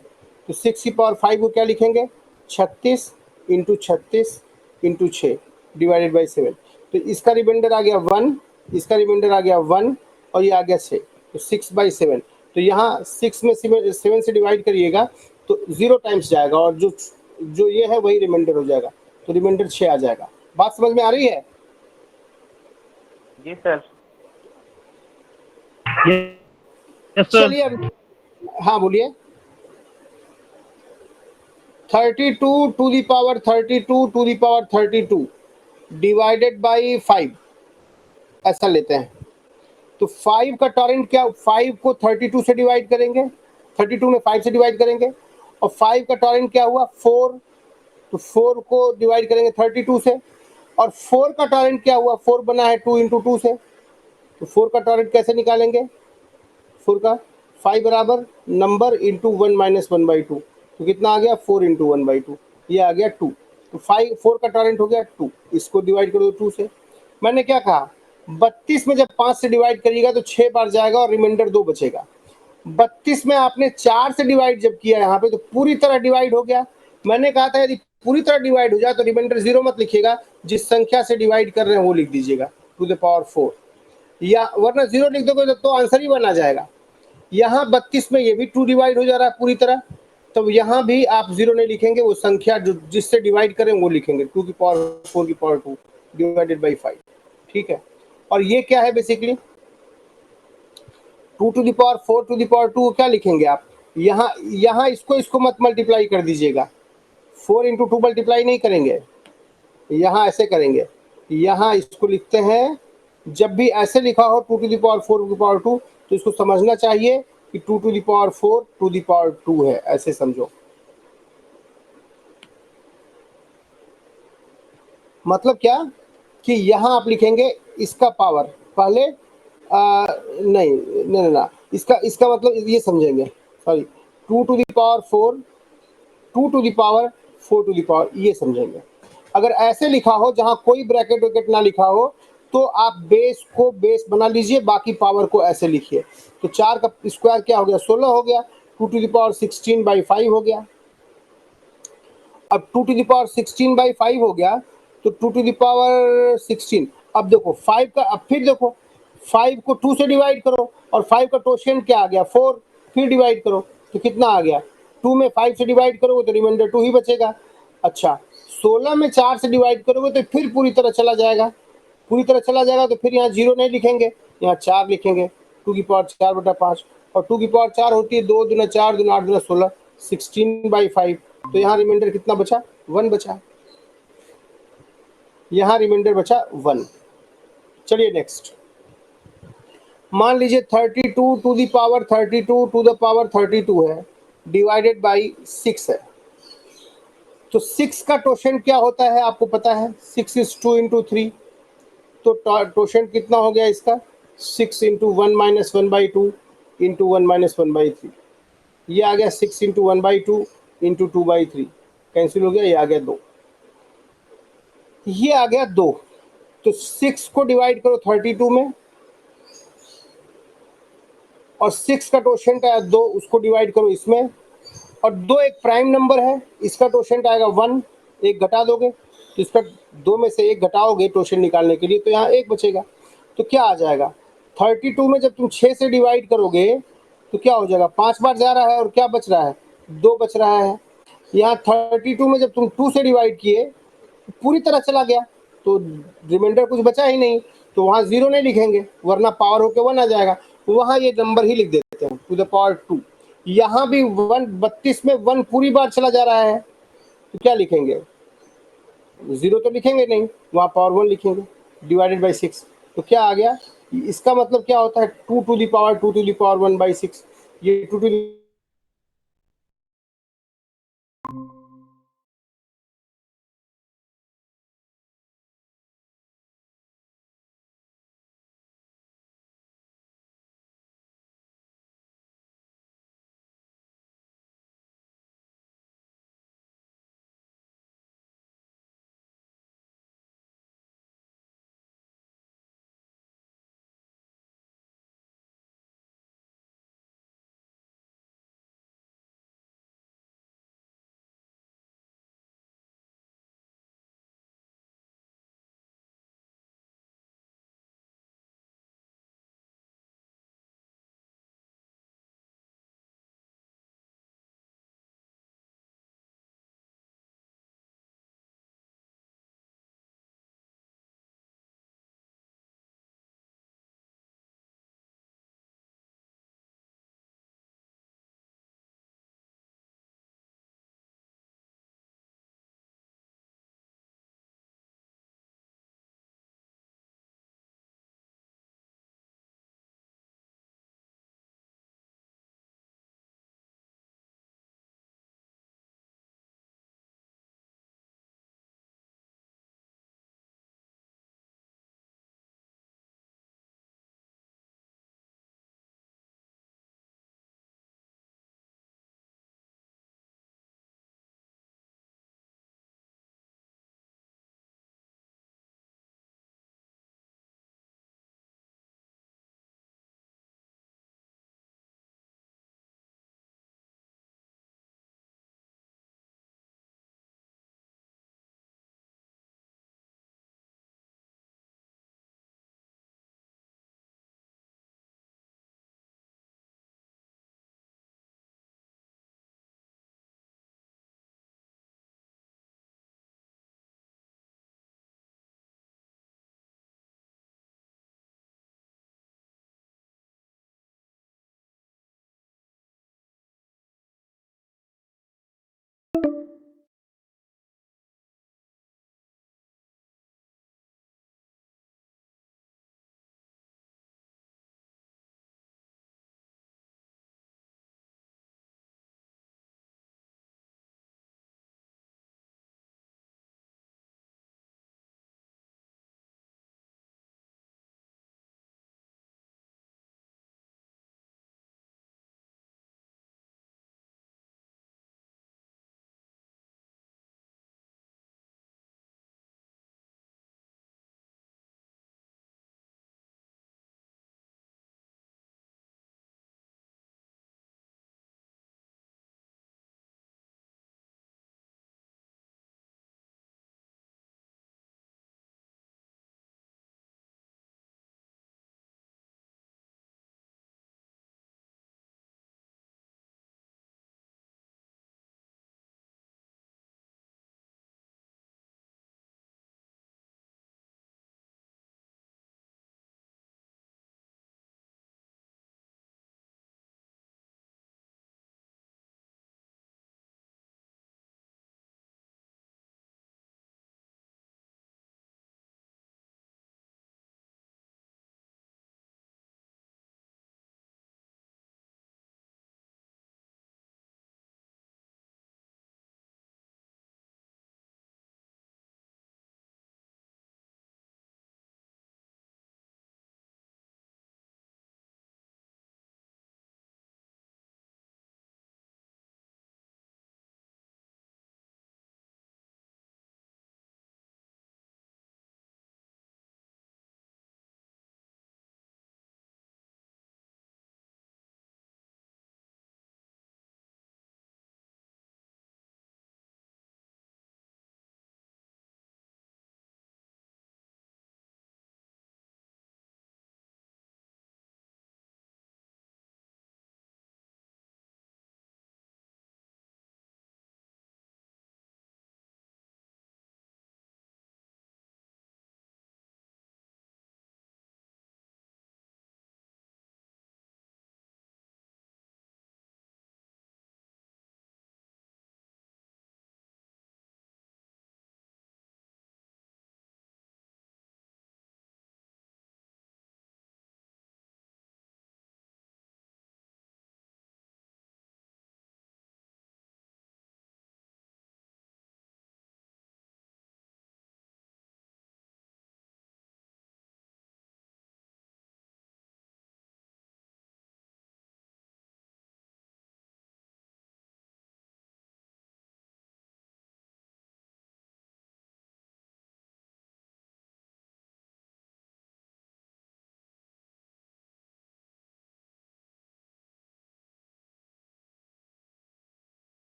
तो 6 की पावर 5 को क्या लिखेंगे? 36 × 36 × 6 डिवाइडेड बाई 7। तो इसका रिमाइंडर आ गया 1, इसका रिमाइंडर आ गया 1 और ये आ गया 6। तो 6/7। तो यहाँ 6 में 7 से डिवाइड करिएगा तो 0 टाइम्स जाएगा और जो ये है वही रिमाइंडर हो जाएगा। तो रिमाइंडर 6 आ जाएगा। बात समझ में आ रही है? जी सर। Yes sir. चलिए अब, हाँ बोलिए। 32 to the power 32 to the power 32 divided by 5, ऐसा लेते हैं। तो 5 का टॉरेंट क्या? 5 को 32 से डिवाइड करेंगे, 32 में 5 से डिवाइड करेंगे, और 5 का टॉरेंट क्या हुआ? 4। तो 4 को डिवाइड करेंगे 32 से, और 4 का टॉरेंट क्या हुआ? 4 बना है 2 × 2 से। तो 4 का टॉरेंट कैसे निकालेंगे? 4 का 5 बराबर नंबर इंटू 1 - 1/2। तो कितना आ गया? 4 × 1/2, ये आ गया 2। तो 4 का टॉरेंट हो गया 2, इसको डिवाइड करो 2 से। मैंने क्या कहा? 32 में जब 5 से डिवाइड करिएगा तो 6 बार जाएगा और रिमाइंडर 2 बचेगा। 32 में आपने 4 से डिवाइड जब किया यहाँ पे तो पूरी तरह डिवाइड हो गया। मैंने कहा था यदि पूरी तरह डिवाइड हो जाए तो रिमाइंडर 0 मत लिखिएगा, जिस संख्या से डिवाइड कर रहे हैं वो लिख दीजिएगा टू द पावर 4, या वरना 0 लिख दोगे तो आंसर ही बना जाएगा। यहाँ 32 में ये भी 2 डिवाइड हो जा रहा है पूरी तरह, तो यहाँ भी आप 0 नहीं लिखेंगे, वो संख्या जो जिससे डिवाइड करें वो लिखेंगे 2 की पावर 4 की पावर 2 डिवाइडेड बाई 5। ठीक है, और ये क्या है basically 2 to the power 4 to the power 2 क्या लिखेंगे आप, यहाँ इसको मत मल्टीप्लाई कर दीजिएगा, 4 इंटू 2 मल्टीप्लाई नहीं करेंगे, यहाँ ऐसे करेंगे, यहाँ इसको लिखते हैं। जब भी ऐसे लिखा हो 2 टू द पावर 4 की पावर 2 तो इसको समझना चाहिए कि 2 to the power 4 to the power 2 है, ऐसे समझो। मतलब क्या कि यहाँ आप लिखेंगे इसका पावर पहले नहीं नहीं नहीं ना, इसका मतलब ये समझेंगे, sorry 2 to the power 4 2 to the power 4 to the power, ये समझेंगे। अगर ऐसे लिखा हो जहाँ कोई ब्रैकेट वैकेट ना लिखा हो तो आप बेस को बेस बना लीजिए, बाकी पावर को ऐसे लिखिए। तो 4 का स्क्वायर क्या हो गया 16 हो गया, 2 टू द पावर 16 बाई 5 हो गया। अब 2 टू द पावर 16 बाई 5 हो गया तो 2 टू द पावर 16, अब देखो 5 का, अब फिर देखो 5 को 2 से डिवाइड करो और 5 का टोशेंट क्या आ गया 4, फिर डिवाइड करो तो कितना आ गया 2 में 5 से डिवाइड करोगे तो रिमाइंडर 2 ही बचेगा। अच्छा 16 में 4 से डिवाइड करोगे तो फिर पूरी तरह चला जाएगा, पूरी तरह चला जाएगा तो फिर यहाँ 0 नहीं लिखेंगे, यहाँ 4 लिखेंगे 2 की पावर 4/5, और 2 की पावर 4 होती है 2 दूना 4 दूना 8 दूना 16, 16/5। तो यहाँ रिमाइंडर कितना बचा 1 बचा, यहाँ रिमाइंडर बचा 1। चलिए नेक्स्ट, मान लीजिए 32 to the power 32 to the power 32 है डिवाइडेड बाई 6 है। तो 6 का टोशेंट क्या होता है आपको पता है, 6 इज 2 इंटू 3, तो टोशेंट कितना हो गया इसका 6 इंटू 1 माइनस 1/2 इंटू 1 माइनस 1/3, ये आ गया 6 इंटू 1/2 इंटू 2/3, कैंसिल हो गया, ये आ गया 2, ये आ गया 2। तो 6 को डिवाइड करो 32 में और 6 का टोशेंट आया 2, उसको डिवाइड करो इसमें, और 2 एक प्राइम नंबर है, इसका टोशेंट आएगा 1, एक घटा दोगे तो इसका 2 में से एक घटाओगे टोशेंट निकालने के लिए तो यहाँ 1 बचेगा। तो क्या आ जाएगा 32 में जब तुम 6 से डिवाइड करोगे तो क्या हो जाएगा 5 बार जा रहा है और क्या बच रहा है 2 बच रहा है। यहाँ 32 में जब तुम 2 से डिवाइड किए तो पूरी तरह चला गया तो रिमाइंडर कुछ बचा ही नहीं, तो वहाँ 0 नहीं लिखेंगे वरना पावर होके 1 आ जाएगा, वहाँ ये नंबर ही लिख देते हैं टू द पावर 2। यहाँ भी 32 में 1 पूरी बार चला जा रहा है तो क्या लिखेंगे 0 तो लिखेंगे नहीं, वहाँ पावर 1 लिखेंगे डिवाइडेड बाई 6। तो क्या आ गया, इसका मतलब क्या होता है 2 to the power 2 to the power 1/6, ये 2 to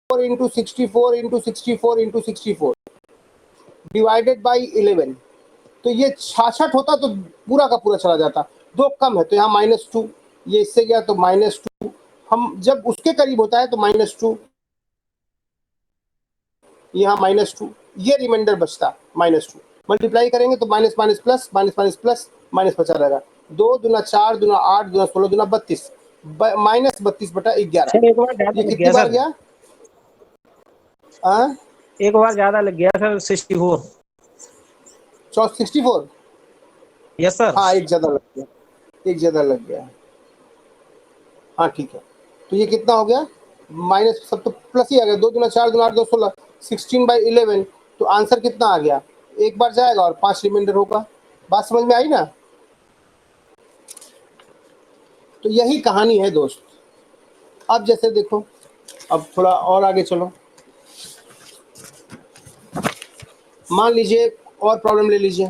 into 64 into 64 into 64 divided by 11। तो ये 66 होता तो पूरा का पूरा चला जाता, 2 कम है तो यहाँ -2, ये इससे गया तो -2, हम जब उसके करीब होता है तो -2, यहाँ -2, ये रिमाइंडर बचता -2, मल्टीप्लाई करेंगे तो minus minus plus minus minus plus minus बचा रहेगा, 2 दूना 4 दूना 8 दूना 16 दूना 32, -32/11। सर एक बार ज्यादा ये लग कितनी गया बार सर, गया? हाँ, एक बार ज्यादा लग गया सर 64। 64। Yes sir. हाँ, एक ज्यादा लग गया, एक ज्यादा लग गया। हाँ ठीक है, तो ये कितना हो गया? माइनस, सब तो प्लस ही आ गया, 2 दूना 4 दूना 8 2 16, 16/11। तो आंसर कितना आ गया? एक बार जाएगा और 5 रिमाइंडर होगा। बात समझ में आई ना? तो यही कहानी है दोस्त। अब जैसे देखो, अब थोड़ा और आगे चलो, मान लीजिए और प्रॉब्लम ले लीजिए,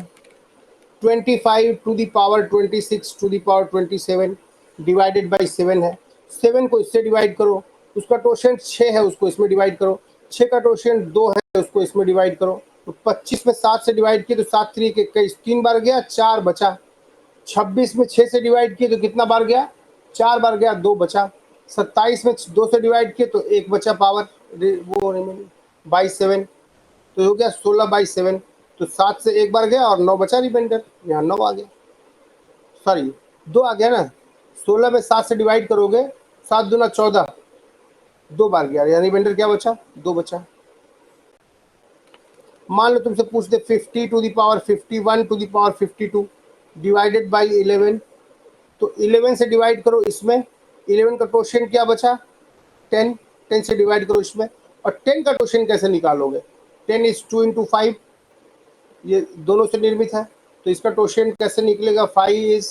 25 to the power 26 to the power 27 divided by 7 है। 7 को इससे डिवाइड करो, उसका टोशेंट 6 है, उसको इसमें डिवाइड करो, 6 का टोशेंट 2 है, उसको इसमें डिवाइड करो। तो 25 में 7 से डिवाइड किए तो 7 3 के 21, 3 बार गया, 4 बचा। 26 में 6 से डिवाइड किए तो कितना बार गया? 4 बार गया, 2 बचा। 27 में 2 से डिवाइड किए तो 1 बचा पावर, वो बाई 7, तो हो गया 16/7। तो 7 से 1 बार गया और 9 बचा रिमाइंडर, यहाँ 9 आ गया, सॉरी 2 आ गया ना। 16 में 7 से डिवाइड करोगे, 7 दूना 14, 2 बार गया, यहाँ रिमाइंडर क्या बचा? 2 बचा। मान लो तुमसे पूछ दे 50 to the power 51 to the power 52 divided by 11। तो 11 से डिवाइड करो इसमें, 11 का टोशेंट क्या बचा? 10, 10 से डिवाइड करो इसमें। और 10 का टोशेंट कैसे निकालोगे? 10 इज 2 इंटू 5, ये दोनों से निर्मित है, तो इसका टोशेंट कैसे निकलेगा? 5 is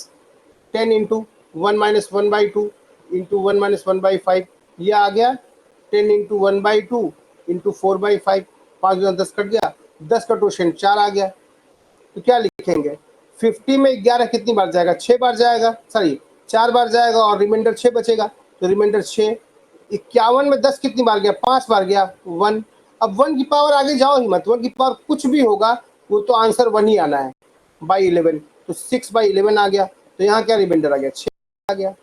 10 into 1 minus 1/2 into 1 minus 1/5, ये आ गया 10 इंटू 1/2 इंटू 4/5, 5 गुना 10 कट गया, 10 का टोशेंट 4 आ गया। तो क्या लिखेंगे? 50 में 11 कितनी बार जाएगा? 6 बार जाएगा, सॉरी 4 बार जाएगा और रिमाइंडर 6 बचेगा, तो रिमाइंडर 6। 51 में 10 कितनी बार गया? 5 बार गया, 1। अब 1 की पावर आगे जाओ ही मत, 1 की पावर कुछ भी होगा वो तो आंसर 1 ही आना है, बाई 11। तो 6/11 आ गया, तो यहाँ क्या रिमाइंडर आ गया? 6 आ गया।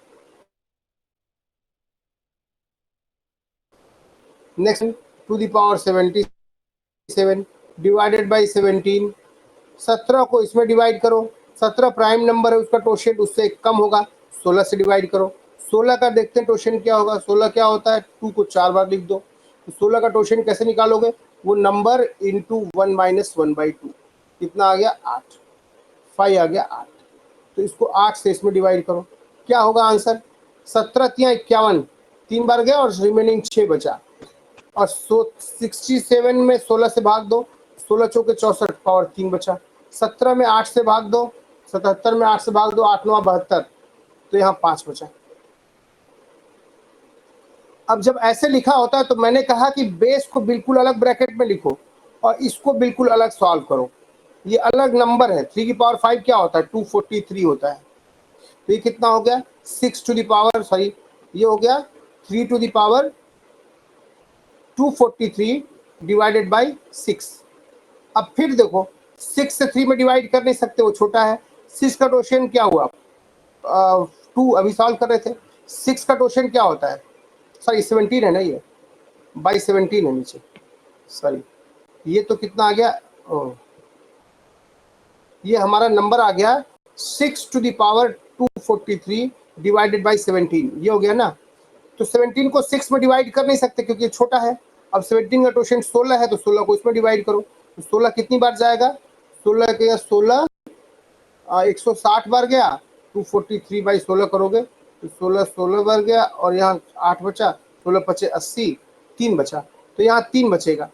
Next, to the power 77 divided by 17। 17 को इसमें डिवाइड करो, 17 प्राइम नंबर है, उसका टोशेंट उससे कम होगा, 16 से डिवाइड करो। 16 का देखते हैं टोशेंट क्या होगा। 16 क्या होता है? 2 को 4 बार लिख दो। तो 16 का टोशेंट कैसे निकालोगे? वो नंबर इंटू 1 माइनस 1/2, कितना आ गया? 8, 5 आ गया 8। तो इसको 8 से इसमें डिवाइड करो, क्या होगा आंसर? 17 × 51, 3 बार गया और रिमेनिंग 6 बचा। और 67 में 16 से भाग दो, 16 चौके 64, पावर 3 बचा। 17 में 8 से भाग दो, 77 में 8 से भाग दो, 8 9 72, तो यहाँ 5 बचा। अब जब ऐसे लिखा होता है तो मैंने कहा कि बेस को बिल्कुल अलग ब्रैकेट में लिखो और इसको बिल्कुल अलग सॉल्व करो। ये अलग नंबर है, 3 की पावर 5 क्या होता है? 243 होता है। तो ये कितना हो गया? 6 टू द पावर, सॉरी ये हो गया 3 to the power 243 divided by 6। अब फिर देखो, 6 से 3 में डिवाइड कर नहीं सकते, वो छोटा है। 6 का टोशेंट क्या हुआ? 2 अभी सॉल्व कर रहे थे। 6 का टोशेंट क्या होता है? सॉरी 17 है ना, ये बाई 17 है नीचे, सॉरी ये तो कितना आ गया? ये हमारा नंबर आ गया 6 to the power 243 divided by 17, ये हो गया ना। तो 17 को 6 में डिवाइड कर नहीं सकते क्योंकि ये छोटा है। अब 17 का टोशेंट 16 है, तो 16 को इसमें डिवाइड करो, तो 16 कितनी बार जाएगा? 16 के 16 160 बार गया, 243/16 करोगे तो 16 बार गया और यहाँ 8 बचा, 16 पचे 80, 3 बचा, तो यहाँ 3 बचेगा।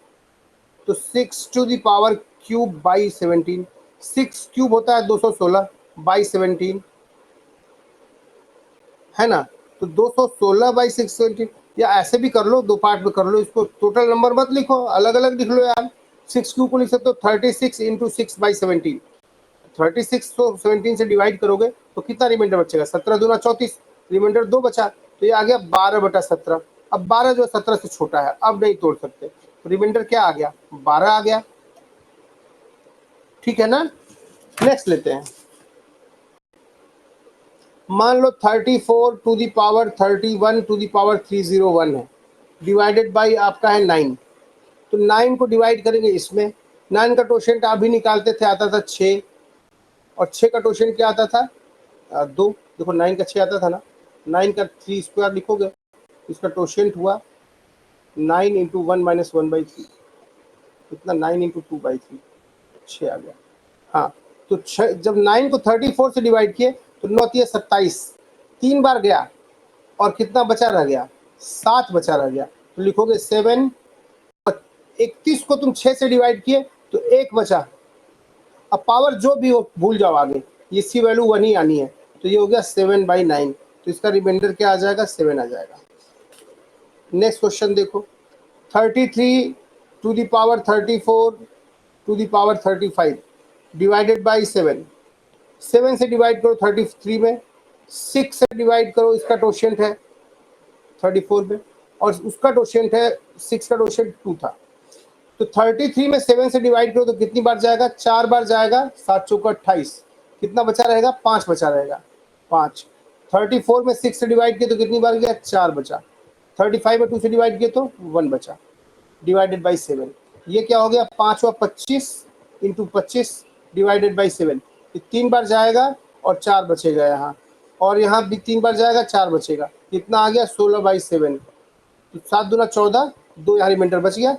तो 6 to the power cube by 17, 6 cube होता है 216 बाई 17, है ना। तो 216/617, या ऐसे भी कर लो, 2 पार्ट में कर लो इसको, टोटल नंबर मत लिखो, अलग अलग लिख लो यार। 6 क्यूब को लिख सकते हो 36 इंटू 6/17, 36 को 17 से डिवाइड करोगे तो कितना रिमाइंडर बचेगा? 17 दूना 34, रिमाइंडर 2 बचा, तो ये आ गया 12/17। अब 12 जो 17 से छोटा है, अब नहीं तोड़ सकते, तो रिमाइंडर क्या आ गया, 12 आ गया। ठीक है ना। नेक्स्ट लेते हैं, मान लो 34 to the power 31 to the power 301 है, डिवाइडेड बाई आपका है 9। तो 9 को डिवाइड करेंगे इसमें, 9 का टोशेंट आप भी निकालते थे, आता था 6, और 6 का टोशेंट क्या आता था, 2। देखो 9 का 6 आता था ना, 9 का 3 स्क्वायर लिखोगे, इसका टोशेंट हुआ 9 इंटू 1 माइनस 1/3, कितना 9 इंटू 2/3, 6 आ गया। हाँ, तो जब 9 को 34 से डिवाइड किए तो 9 3 27, 3 बार गया, और कितना बचा रह गया, 7 बचा रह गया। तो लिखोगे 7, 31 को तुम 6 से डिवाइड किए तो 1 बचा। अब पावर जो भी हो भूल जाओ आगे, इसकी वैल्यू 1 ही आनी है, तो ये हो गया 7/9। तो इसका रिमाइंडर क्या आ जाएगा, 7 आ जाएगा। नेक्स्ट क्वेश्चन देखो, 33 to the power 34 to the power 35 divided by 7। 7 से डिवाइड करो 33 में, 6 से डिवाइड करो, इसका टोशेंट है 34 में, और उसका टोशेंट है 6 का टोशेंट 2 था। तो 33 में 7 से डिवाइड करो तो कितनी बार जाएगा, 4 बार जाएगा, 7 चौका 28, कितना बचा रहेगा, 5 बचा रहेगा, 5। 34 में 6 से डिवाइड किया तो कितनी बार गया, 4 बचा। 35 में 2 से डिवाइड किया तो 1 बचा, डिवाइडेड बाई 7। ये क्या हो गया, 5 और 25 इंटू 25 डिवाइडेड बाई 7। ये 3 बार जाएगा और 4 बचेगा यहाँ, और यहाँ भी 3 बार जाएगा, 4 बचेगा, कितना आ गया, 16/7। तो 7 दूना 14, 2 यहाँ रिमाइंडर बच गया,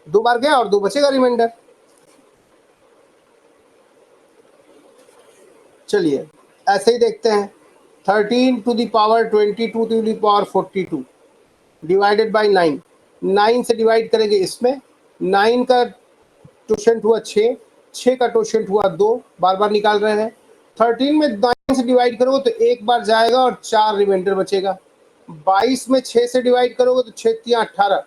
2 बार गया और 2 बचेगा रिमाइंडर। चलिए ऐसे ही देखते हैं, 13 to the power 22 to the power 42 divided by 9। 9 से डिवाइड करेंगे इसमें, 9 का टोशेंट हुआ 6, 6 का टोशेंट हुआ 2, बार बार निकाल रहे हैं। 13 में 9 से डिवाइड करोगे तो 1 बार जाएगा और 4 रिमाइंडर बचेगा। 22 में 6 से डिवाइड करोगे तो 6 3 18,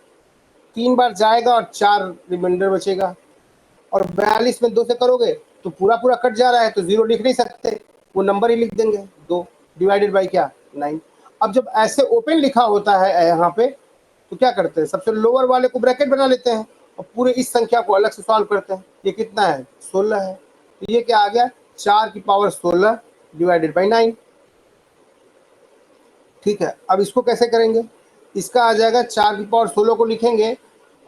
3 बार जाएगा और 4 रिमाइंडर बचेगा। और 42 में 2 से करोगे तो पूरा पूरा कट जा रहा है, तो 0 लिख नहीं सकते, वो नंबर ही लिख देंगे 2, डिवाइडेड बाई क्या, 9। अब जब ऐसे ओपन लिखा होता है यहाँ पे, तो क्या करते हैं, सबसे लोअर वाले को ब्रैकेट बना लेते हैं और पूरे इस संख्या को अलग से सॉल्व करते हैं। ये कितना है, 16 है, तो ये क्या आ गया, 4 की पावर 16 डिवाइडेड बाई 9। ठीक है, अब इसको कैसे करेंगे, इसका आ जाएगा 4 की पावर 16 को लिखेंगे,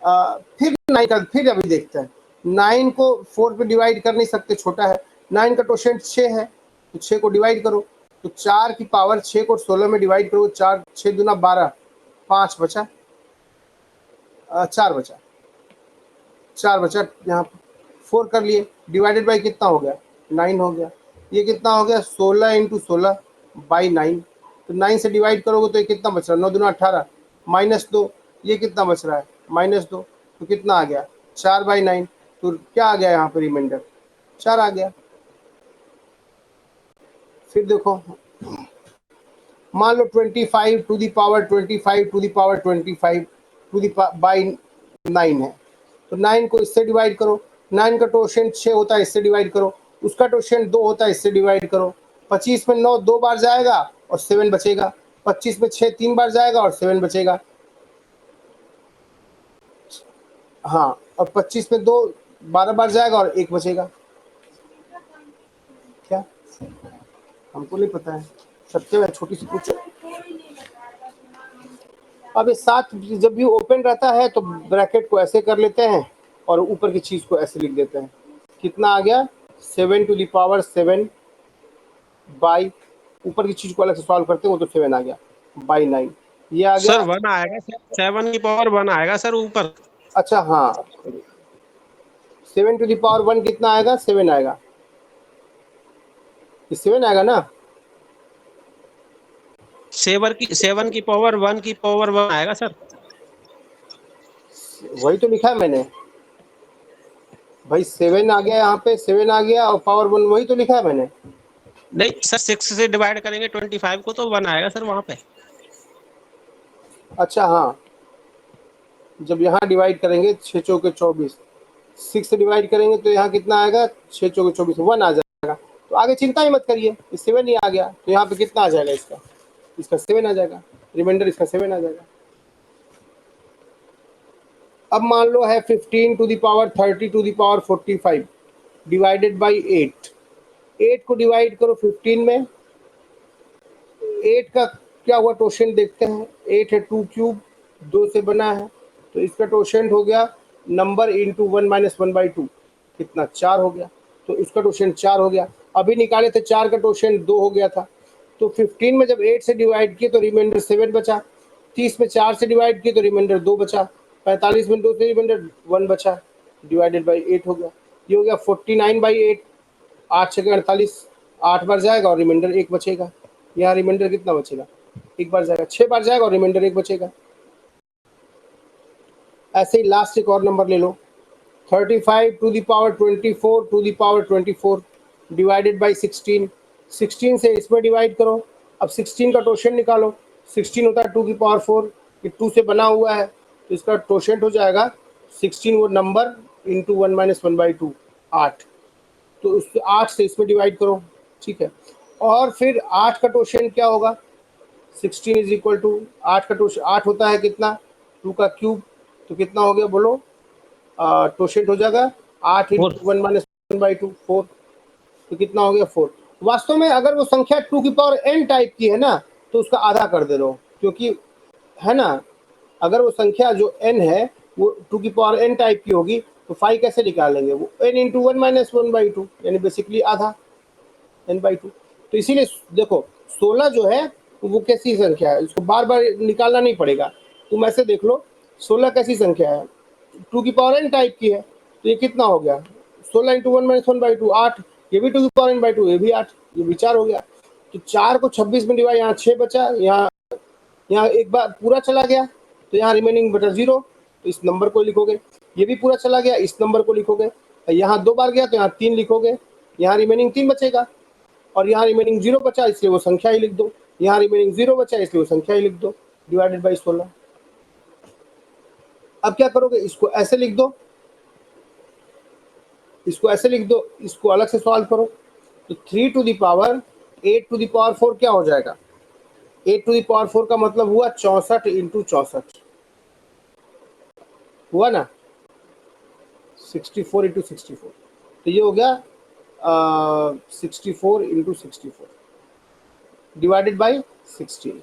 फिर 9 का, फिर अभी देखते हैं। 9 को 4 पे डिवाइड कर नहीं सकते, छोटा है, 9 का टोशेंट 6 है, तो 6 को डिवाइड करो, तो 4 की पावर 6 को 16 में डिवाइड करो, 4 6 दूना 12, 5 बचा, 4 बचा, 4 बचा, यहाँ 4 कर लिए, डिवाइडेड बाई कितना हो गया, 9 हो गया। ये कितना हो गया, 16 इंटू 16 बाई 9। तो 9 से डिवाइड करोगे तो ये कितना बच रहा है, 9 दूना 18, -2, ये कितना बच रहा है, -2, तो कितना आ गया, 4/9। तो क्या आ गया यहाँ पर रिमाइंडर, 4 आ गया। फिर देखो, मान लो 25 to the power 25 to the power 25 to the by 9 है, तो 9 को इससे डिवाइड करो, 9 का टोशेंट 6 होता है, इससे डिवाइड करो, उसका टोशेंट 2 होता है, इससे डिवाइड करो। 25 में 9 2 बार जाएगा और 7 बचेगा, 25 में 6 3 बार जाएगा और 7 बचेगा। हाँ, और 25 में 2 12 बार जाएगा और 1 बचेगा। क्या, हमको नहीं पता है, सबसे छोटी सी पूछो। अब ये 7 जब भी ओपन रहता है तो ब्रैकेट को ऐसे कर लेते हैं और ऊपर की चीज़ को ऐसे लिख देते हैं। कितना आ गया, 7 टू दी पावर 7 बाई, ऊपर की चीज़ को अलग से सॉल्व करते हैं, वो तो 7 आ गया, बाई 9। ये आ गया सर 1 आएगा सर, 7 की पावर 1 आएगा सर ऊपर। अच्छा हाँ, 7 टू दी पावर 1 कितना आएगा, 7 आएगा, ये 7 आएगा ना, 7 की पावर 1 की पावर 1 आएगा सर। वही तो लिखा है मैंने भाई, 7 आ गया यहाँ पे, 7 आ गया और पावर 1, वही तो लिखा है मैंने। नहीं सर, 6 से डिवाइड करेंगे 25 को तो 1 आएगा सर वहाँ पे। अच्छा हाँ, जब यहाँ डिवाइड करेंगे 6 चौके 24, 6 से डिवाइड करेंगे तो यहाँ कितना आएगा, 6 चौके 24, 1 आ जाएगा। तो आगे चिंता ही मत करिए, 7 ही आ गया, तो यहाँ पे कितना आ जाएगा, इसका 7 आ जाएगा, रिमाइंडर इसका 7 आ जाएगा। अब मान लो है 15 to the power 30 to the power 45 divided by 8। 8 को डिवाइड करो 15 में। 8 का क्या हुआ टोशेंट देखते हैं। 8 है 2 क्यूब, 2 से बना है, तो इसका टोशेंट हो गया नंबर इंटू 1 माइनस 1/2, कितना 4 हो गया, तो इसका टोशेंट 4 हो गया। अभी निकाले थे 4 का टोशेंट 2 हो गया था, तो 15 में जब 8 से डिवाइड किए तो रिमाइंडर 7 बचा। 30 में 4 से डिवाइड किए तो रिमाइंडर 2 बचा। 45 में 2 से रिमाइंडर 1 बचा, डिवाइडेड बाई 8 हो गया। ये हो गया 49/8। 8 छः 48, 8 बार जाएगा और रिमाइंडर 1 बचेगा। यहाँ रिमाइंडर कितना बचेगा, 1 बार जाएगा, 6 बार जाएगा और रिमाइंडर 1 बचेगा। ऐसे ही लास्ट एक और नंबर ले लो, 35 to the power 24 to the power 24 divided by 16। 16 से इसमें डिवाइड करो। अब 16 का टोशेंट निकालो। 16 होता है 2 की पावर 4, ये 2 से बना हुआ है, तो इसका टोशेंट हो जाएगा 16 वो नंबर इंटू 1 माइनस 1/2, 8। तो उस 8 से इसमें डिवाइड करो, ठीक है। और फिर 8 का टोशेंट क्या होगा, 16 इज इक्वल टू 8 का टोशेंट 8 होता है कितना, 2 का क्यूब, तो कितना हो गया बोलो, टोशेंट हो जाएगा 8 इंटू 1 माइनस 1/2, 4, तो कितना हो गया 4। वास्तव में अगर वो संख्या 2 की पावर n टाइप की है ना, तो उसका आधा कर दे रहे हो, क्योंकि है ना, अगर वो संख्या जो n है वो 2 की पावर n टाइप की होगी, तो 5 कैसे निकालेंगे, वो n इंटू 1 माइनस 1/2, यानी बेसिकली आधा n/2। तो इसीलिए देखो 16 जो है वो कैसी संख्या है, इसको बार बार निकालना नहीं पड़ेगा, तुम ऐसे देख लो 16 कैसी संख्या है, 2 की पावर n टाइप की है, तो ये कितना हो गया 16 इंटू 1 माइनस 1/2, 8। ये भी 2 की पावर n/2, ये भी 8, ये भी 4 हो गया। तो 4 को 26 में डिवाइड, यहाँ 6 बचा, यहाँ एक बार पूरा चला गया, तो यहाँ रिमेनिंग बटा 0, तो इस नंबर को लिखोगे। ये भी पूरा चला गया, इस नंबर को लिखोगे। यहाँ 2 बार गया तो यहाँ 3 लिखोगे, यहाँ रिमेनिंग 3 बचेगा, और यहाँ रिमेनिंग 0 बचा, इसलिए वो संख्या ही लिख दो। यहाँ रिमेनिंग 0 बचा, इसलिए वो संख्या ही लिख दो, डिवाइडेड बाई 16। अब क्या करोगे, इसको ऐसे लिख दो, इसको ऐसे लिख दो, इसको अलग से सॉल्व करो। तो 3 to the power 8 to the power 4 क्या हो जाएगा, 8 टू द पावर 4 का मतलब हुआ 64 इंटू 64, हुआ ना, 64 इंटू 64, तो ये हो गया 64 इंटू 64 डिवाइडेड बाई 16।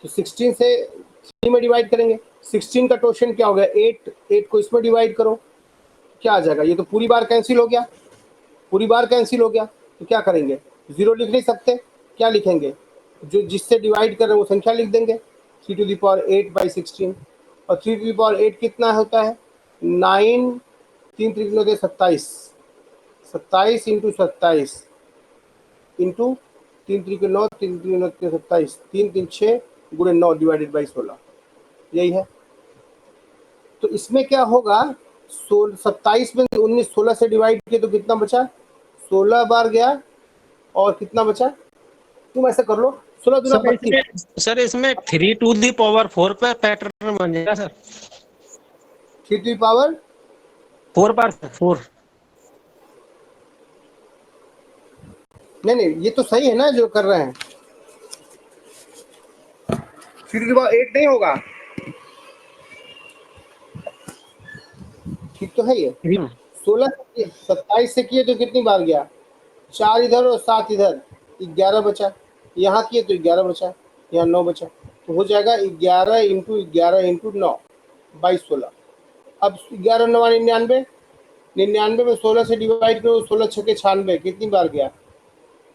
तो 16 से 3 में डिवाइड करेंगे। 16 का टोशेंट क्या हो गया 8, 8 को इसमें डिवाइड करो, क्या आ जाएगा, ये तो पूरी बार कैंसिल हो गया, पूरी बार कैंसिल हो गया, तो क्या करेंगे, 0 लिख नहीं सकते, क्या लिखेंगे, जो जिससे डिवाइड कर रहे हैं वो संख्या लिख देंगे, 3 टू द पावर 8/16। और 3 टू द पावर 8 कितना होता है, 9, 3 त्रिकोण होते 27, 27 इंटू 27 इंटू 3 त्रिकोण 9, 3 त्रिकोण 27, 3 3 6 गुणे 9 डिवाइडेड बाई 16, यही है। तो इसमें क्या होगा, 27 में 19 16 से डिवाइड किए तो कितना बचा, 16 बार गया और कितना बचा, तुम ऐसा कर लो, 16 दूना 32। सर इसमें 3 टू दी पावर 4 पे पैटर्न बन जाएगा सर, 3 टू द पावर 4 बार 4। नहीं, ये तो सही है ना जो कर रहे हैं, 3 टू द पावर 8 नहीं होगा, ठीक तो है ये। 16 27 से किए तो कितनी बार गया, 4 इधर और 7 इधर, 11 बचा, यहाँ किए तो 11 बचा, यहाँ 9 बचा, तो हो जाएगा 11 इंटू 11 इंटू 9 बाई 16। अब 11 9 99, 99 में 16 से डिवाइड करो, 16 छके 96, कितनी बार गया,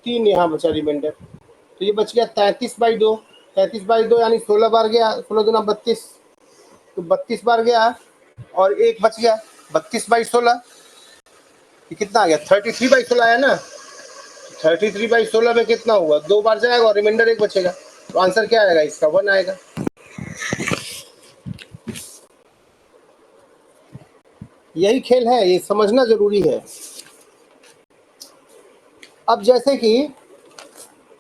3 यहाँ बचा रिमाइंडर, तो ये बच गया 33/2, 33/2 यानी 16 बार गया, 16 दूना 32, तो 32 बार गया और 1 बच गया, 32/16, ये कितना आ गया, 33/16 आया ना, 33/16 में कितना हुआ, 2 बार जाएगा और रिमाइंडर 1 बचेगा, तो आंसर क्या आएगा इसका, 1 आएगा। यही खेल है, ये समझना जरूरी है। अब जैसे कि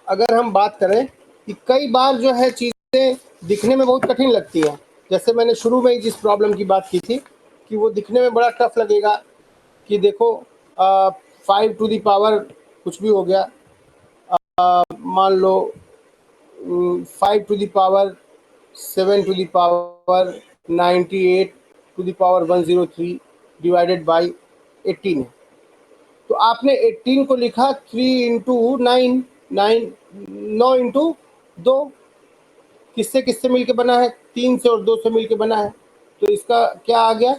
अगर हम बात करें कि कई बार जो है चीज़ें दिखने में बहुत कठिन लगती हैं, जैसे मैंने शुरू में ही जिस प्रॉब्लम की बात की थी कि वो दिखने में बड़ा टफ लगेगा कि देखो 5 टू द पावर कुछ भी हो गया, मान लो 5 to the power 7 to the power 98 to the power 103 divided by 18 है। तो आपने 18 को लिखा 3 इंटू 9, 9 इंटू 2, किससे किससे मिलके बना है? 3 से और 2 से मिलके बना है। तो इसका क्या आ गया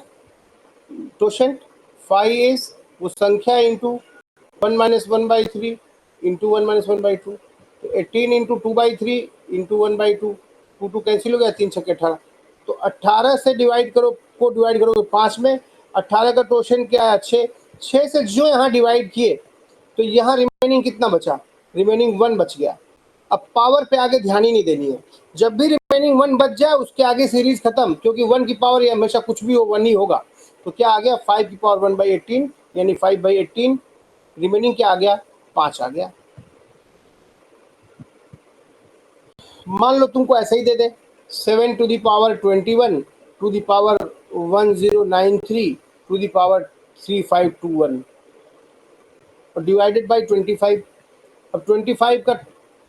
टोशेंट? 5 इज वो संख्या इंटू 1 माइनस 1/3 इंटू 1 माइनस 1/2। तो 18 इंटू 2/3 इंटू 1/2, 2 कैंसिल हो गया, 3 छक्के 18। तो 18 से डिवाइड करोगे 5 में, 18 का टोशन क्या है? 6। 6 से जो यहाँ डिवाइड किए तो यहाँ रिमेनिंग कितना बचा? रिमेनिंग 1 बच गया। अब पावर पे आगे ध्यान ही नहीं देनी है। जब भी रिमेनिंग 1 बच जाए उसके आगे सीरीज खत्म, क्योंकि 1 की पावर ये हमेशा कुछ भी हो 1 ही होगा। तो क्या आ गया? 5 की पावर 1/18 यानी 5/18। रिमेनिंग क्या आ गया? 5 आ गया। मान लो तुमको ऐसे ही दे दे 7 to the power 21 to the power 1093 to the power 3521 और डिवाइडेड बाई 25। अब 25 का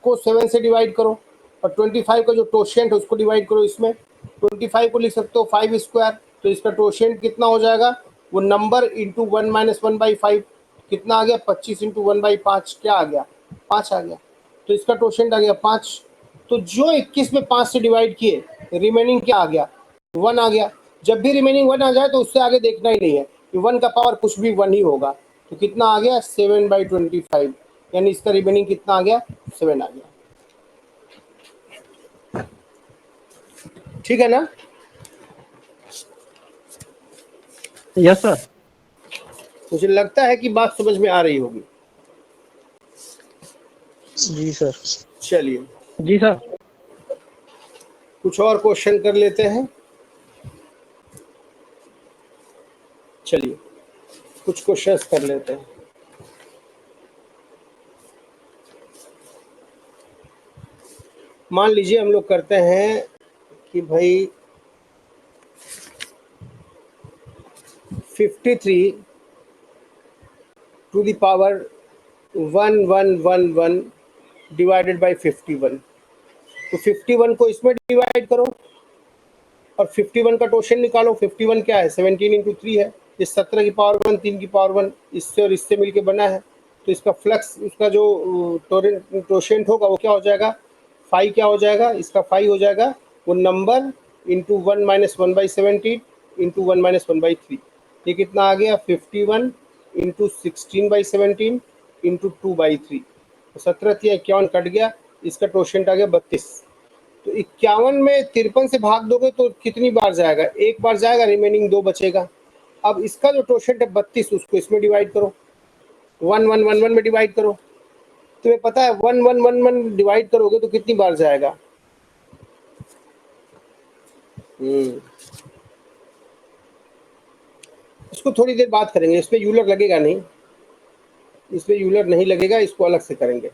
को 7 से डिवाइड करो और 25 का जो टोशेंट है उसको डिवाइड करो इसमें। 25 को लिख सकते हो 5 स्क्वायर। तो इसका टोशेंट कितना हो जाएगा? वो नंबर इंटू 1 माइनस 1/5 कितना आ गया? 25 इंटू 1/5 क्या आ गया? 5 आ गया। तो इसका टोशेंट आ गया 5। तो जो 21 में 5 से डिवाइड किए रिमेनिंग क्या आ गया? 1 आ गया। जब भी रिमेनिंग 1 आ जाए तो उससे आगे देखना ही नहीं है कि 1 का पावर कुछ भी 1 ही होगा। तो कितना आ गया? 7/25 यानी इसका रिमेनिंग कितना आ गया? 7 आ गया। ठीक है ना? Yes sir. मुझे लगता है कि बात समझ में आ रही होगी। जी सर। चलिए जी सर। कुछ और क्वेश्चन कर लेते हैं। चलिए कुछ क्वेश्चंस कर लेते हैं। मान लीजिए हम लोग करते हैं कि भाई 53 to the power 1111 divided by 51। तो 51 को इसमें डिवाइड करो और 51 का टोशन निकालो। 51 क्या है? 17 इंटू 3 है। ये 17 की पावर 1, 3 की पावर 1 इससे और इससे मिलके बना है। तो इसका फ्लक्स, उसका जो टोशेंट होगा वो क्या हो जाएगा? 5 क्या हो जाएगा? इसका 5 हो जाएगा वो number into 1 minus 1/17 into 1 minus 1/3। ये कितना आ गया? 51 इंटू 16/17 इंटू 2/3। 17 या 51 कट गया, इसका टोशेंट आ गया 32। तो 51 में 53 से भाग दोगे तो कितनी बार जाएगा? एक बार जाएगा, रिमेनिंग 2 बचेगा। अब इसका जो टोशेंट है 32 उसको इसमें डिवाइड करो, 1111 में डिवाइड करो। तुम्हें पता है 1111 डिवाइड करोगे तो कितनी बार जाएगा? इसको थोड़ी देर बात करेंगे, इसमें यूलर लगेगा नहीं, इसमें यूलर नहीं लगेगा, इसको अलग से करेंगे।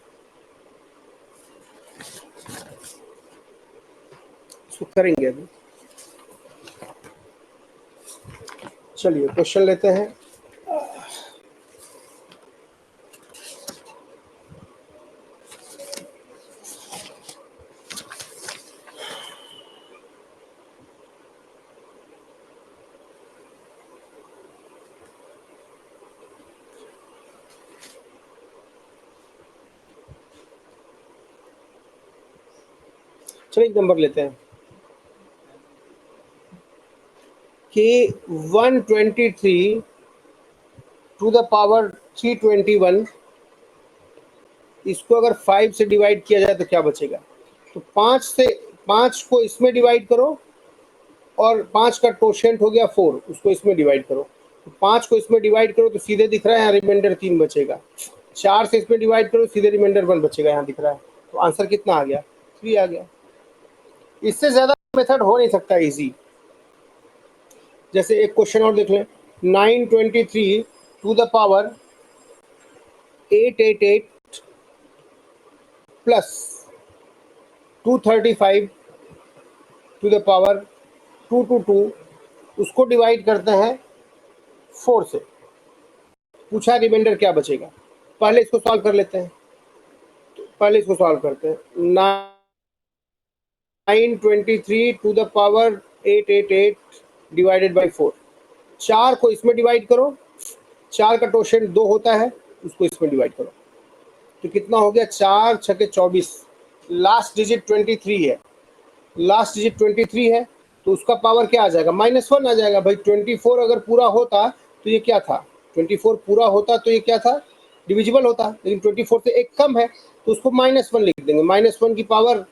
इसको करेंगे अभी। चलिए क्वेश्चन लेते हैं। चलिए एक नंबर लेते हैं कि 123 टू द पावर 321 इसको अगर 5 से डिवाइड किया जाए तो क्या बचेगा? तो 5 को इसमें डिवाइड करो और 5 का टोशेंट हो गया 4, उसको इसमें डिवाइड करो। तो 5 को इसमें डिवाइड करो तो सीधे दिख रहा है यहाँ रिमाइंडर 3 बचेगा। 4 से इसमें डिवाइड करो, सीधे रिमाइंडर 1 बचेगा, यहाँ दिख रहा है। तो आंसर कितना आ गया? 3 आ गया। इससे ज़्यादा मेथड हो नहीं सकता इजी। जैसे एक क्वेश्चन और देख लें, 923 to the power 888 plus 235 to the power 222 उसको डिवाइड करते हैं 4 से। पूछा रिमाइंडर क्या बचेगा? पहले इसको सॉल्व कर लेते हैं। पहले इसको सॉल्व करते हैं। 923 to the power 888 divided by 4। 4 को इसमें डिवाइड करो, 4 का टोशेंट 2 होता है, उसको इसमें डिवाइड करो तो कितना हो गया, 4 छके 24। लास्ट डिजिट 23 है, लास्ट डिजिट 23 है तो उसका पावर क्या आ जाएगा, -1 आ जाएगा। भाई 24 अगर पूरा होता तो ये क्या था, 24 पूरा होता तो ये क्या था, डिविजिबल होता, लेकिन 24 से एक कम है तो उसको -1 लिख देंगे। -1 की पावर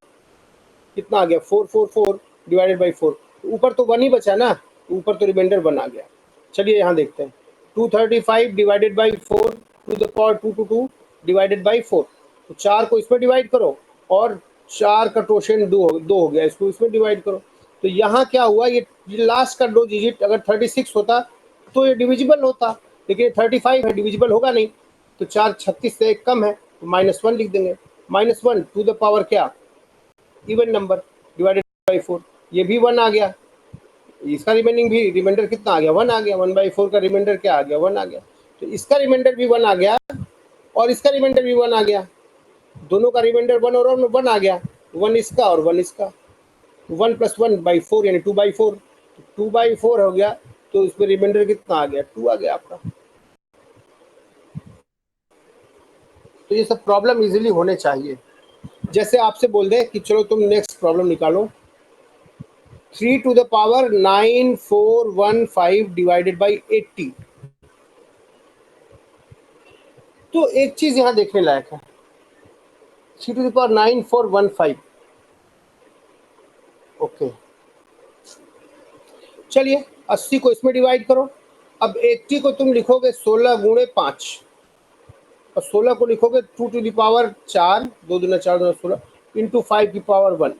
कितना आ गया, 444 डिवाइडेड बाई 4। ऊपर तो 1 ही बचा ना, ऊपर तो रिमाइंडर 1 आ गया। चलिए यहाँ देखते हैं, 235 divided by 4 to the power 222 divided by 4। तो 4 को इसमें डिवाइड करो और 4 का टोशेंट 2 हो गया, इसको इसमें डिवाइड करो। तो यहाँ क्या हुआ, ये लास्ट का 2 डिजिट अगर 36 होता तो ये डिविजिबल होता, लेकिन 35 है, डिविजिबल होगा नहीं। तो 4 36 से एक कम है तो -1 लिख देंगे। -1 टू द पावर क्या, इवन नंबर डिवाइडेड बाई 4, ये भी 1 आ गया। इसका रिमेंडिंग भी रिमाइंडर कितना आ गया, 1 आ गया। 1/4 का रिमाइंडर क्या आ गया, 1 आ गया। तो इसका रिमाइंडर भी 1 आ गया और इसका रिमाइंडर भी 1 आ गया, दोनों का रिमाइंडर 1 और 1 आ गया, 1 इसका और 1 इसका। 1 + 1/4 यानी 2/4, 2/4 हो गया तो इसमें रिमाइंडर कितना आ गया, 2 आ गया आपका। तो ये सब प्रॉब्लम इजीली होने चाहिए। जैसे आपसे बोल दे कि चलो तुम नेक्स्ट प्रॉब्लम निकालो, 3 to the power 9415 divided by 80। तो एक चीज यहां देखने लायक है, 3 टू द पावर 9415। ओके, चलिए 80 को इसमें डिवाइड करो। अब 80 को तुम लिखोगे 16 गुणे 5 और 16 को लिखोगे 2 टू द पावर 4, 2 दूना 4 दूना 16 इंटू 5 की पावर 1।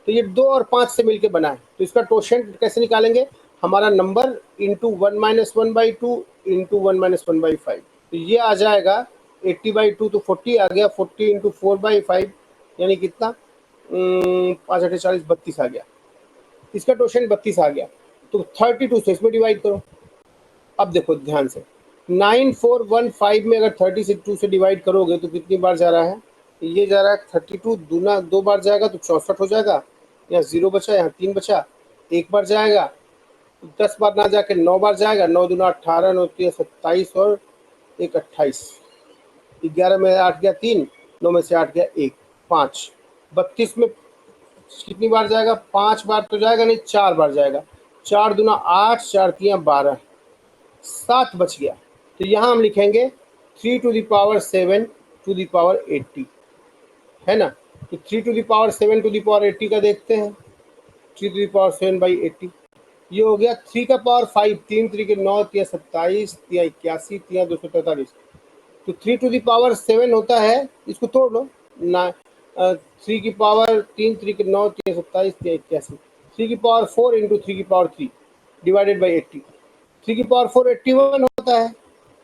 तो ये 2 और 5 से मिलके बना है, तो इसका टोशेंट कैसे निकालेंगे, हमारा नंबर इंटू 1 - 1/2 इंटू 1 - 1/5। तो ये आ जाएगा 80/2 तो 40 आ गया, 40 इंटू 4/5 यानी कितना, 5 8 40 32 आ गया। इसका टोशेंट 32 आ गया। तो 32 से इसमें डिवाइड करो। अब देखो ध्यान से, 9415 में अगर 32 से डिवाइड करोगे तो कितनी बार जा रहा है, ये जा रहा है 32 दूना 2 बार जाएगा तो 64 हो जाएगा। यहाँ 0 बचा, यहाँ 3 बचा, 1 बार जाएगा, 10 बार ना जाके 9 बार जाएगा, 9 दूना 18, 9 3 27 और 1 28, 11 में 8 गया 3, 9 में से 8 गया 1, 5, 32 में कितनी बार जाएगा, 5 बार तो जाएगा नहीं, 4 बार जाएगा, 4 दूना 8, 4 3 12, 7 बच गया। तो यहाँ हम लिखेंगे 3 to the power 7 to the power 80, है ना। तो 3 to the power 7 to the power 80 का देखते हैं, 3 टू द पावर 7/80 ये हो गया। 3 का पावर 5, 3 3 के 9, 3 27, 3 81, 3 243। तो 3 टू द पावर 7 होता है, इसको तोड़ लो ना, 3 की पावर 3 3 के 9, 3 27, 3 81, 3 की पावर 4 इंटू 3 की पावर 3 डिवाइडेड बाई 80। 3 की पावर 4 81 होता है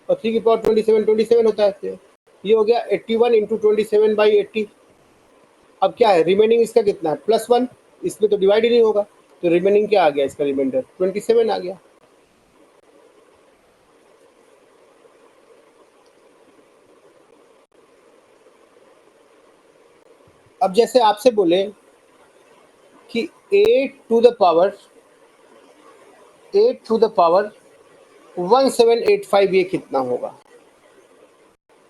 और 3 की पावर 27 होता है। तो ये हो गया 81 इंटू 27/80। अब क्या है, रिमेनिंग इसका कितना है, +1, इसमें तो डिवाइड ही नहीं होगा, तो रिमेनिंग क्या आ गया, इसका रिमाइंडर 27 आ गया। अब जैसे आपसे बोले कि 8 टू द पावर 1785 ये कितना होगा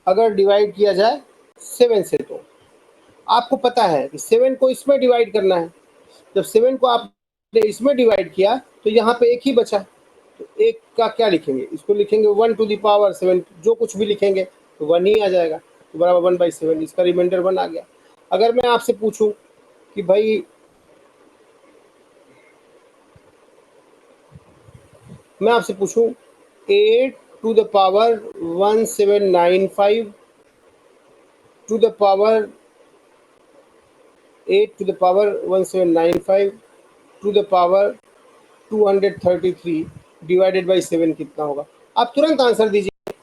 अगर डिवाइड किया जाए 7 से। तो आपको पता है कि 7 को इसमें डिवाइड करना है, जब 7 को आपने इसमें डिवाइड किया तो यहाँ पे एक ही बचा, तो एक का क्या लिखेंगे, इसको लिखेंगे 1 टू द पावर 7, जो कुछ भी लिखेंगे तो 1 ही आ जाएगा, तो बराबर 1/7, इसका रिमाइंडर 1 आ गया। अगर मैं आपसे पूछूं कि भाई, मैं आपसे पूछूं 8 to the power 1795 to the power 8 to the power 1795 to the power 233 divided by 7 कितना होगा, आप तुरंत आंसर दीजिए।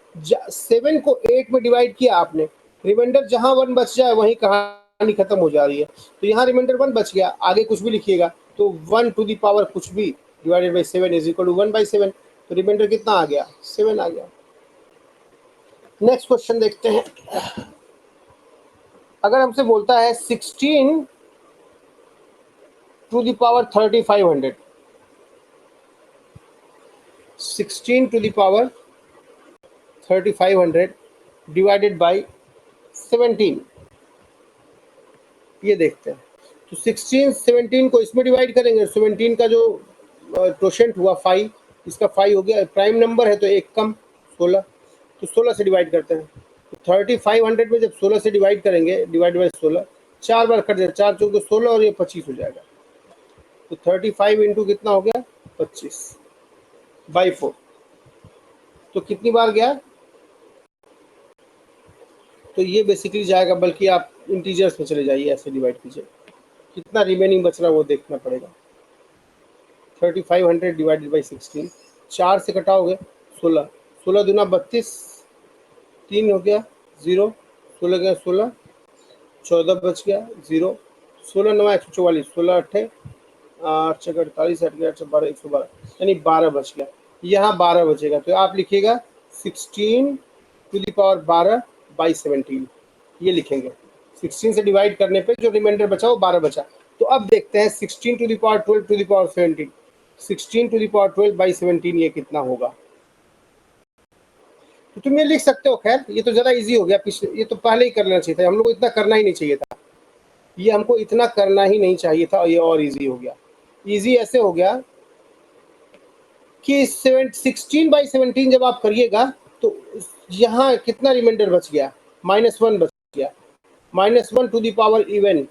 7 को 8 में डिवाइड किया आपने, रिमाइंडर जहां 1 बच जाए वहीं कहानी खत्म हो जा रही है। तो यहाँ रिमाइंडर 1 बच गया, आगे कुछ भी लिखिएगा तो 1 टू द पावर कुछ भी divided by 7 is equal to 1/7। तो रिमाइंडर कितना आ गया, 7 आ गया। नेक्स्ट क्वेश्चन देखते हैं। अगर हमसे बोलता है 16 to the power 3500, 16 to the power 3500 divided by 17, ये देखते हैं। तो 16 17 को इसमें डिवाइड करेंगे, 17 का जो क्वोशेंट हुआ 5, इसका 5 हो गया, प्राइम नंबर है तो एक कम 16, तो 16 से डिवाइड करते हैं। तो 3500 में जब 16 से डिवाइड करेंगे, डिवाइड बाई 16, 4 बार कट जाए, 4 चौके 16 और ये 25 हो जाएगा। तो 35 इंटू कितना हो गया 25 बाई 4, तो कितनी बार गया, तो ये बेसिकली जाएगा, बल्कि आप इंटीजर्स में चले जाइए, ऐसे डिवाइड कीजिए, कितना रिमेनिंग बच रहा है वो देखना पड़ेगा। 3500 डिवाइडेड बाई 16, 4 से कटाओगे 16, 16 दूना 32, 3 हो गया 0, 16 गया 16, 14 बच गया 0, 16 9 144, 16 अट्ठे 8 48 8 8 12 112, यानी 12 बच गया। यहाँ 12 बचेगा, तो आप लिखिएगा 16 टू द पावर 12 बाई 17, ये लिखेंगे। 16 से डिवाइड करने पे जो रिमाइंडर बचा वो 12 बचा। तो अब देखते हैं 16 to the power 12 to the power 17, 16 to the power 12 by 17 ये कितना होगा। तो तुम ये लिख सकते हो। खैर ये तो ज़्यादा इजी हो गया, पिछले ये तो पहले ही कर लेना चाहिए था, हम लोग को इतना करना ही नहीं चाहिए था, ये हमको इतना करना ही नहीं चाहिए था, और ये और इजी हो गया। इजी ऐसे हो गया कि 16/17 जब आप करिएगा तो यहाँ कितना रिमाइंडर बच गया, -1 बच गया, -1 टू द पावर इवन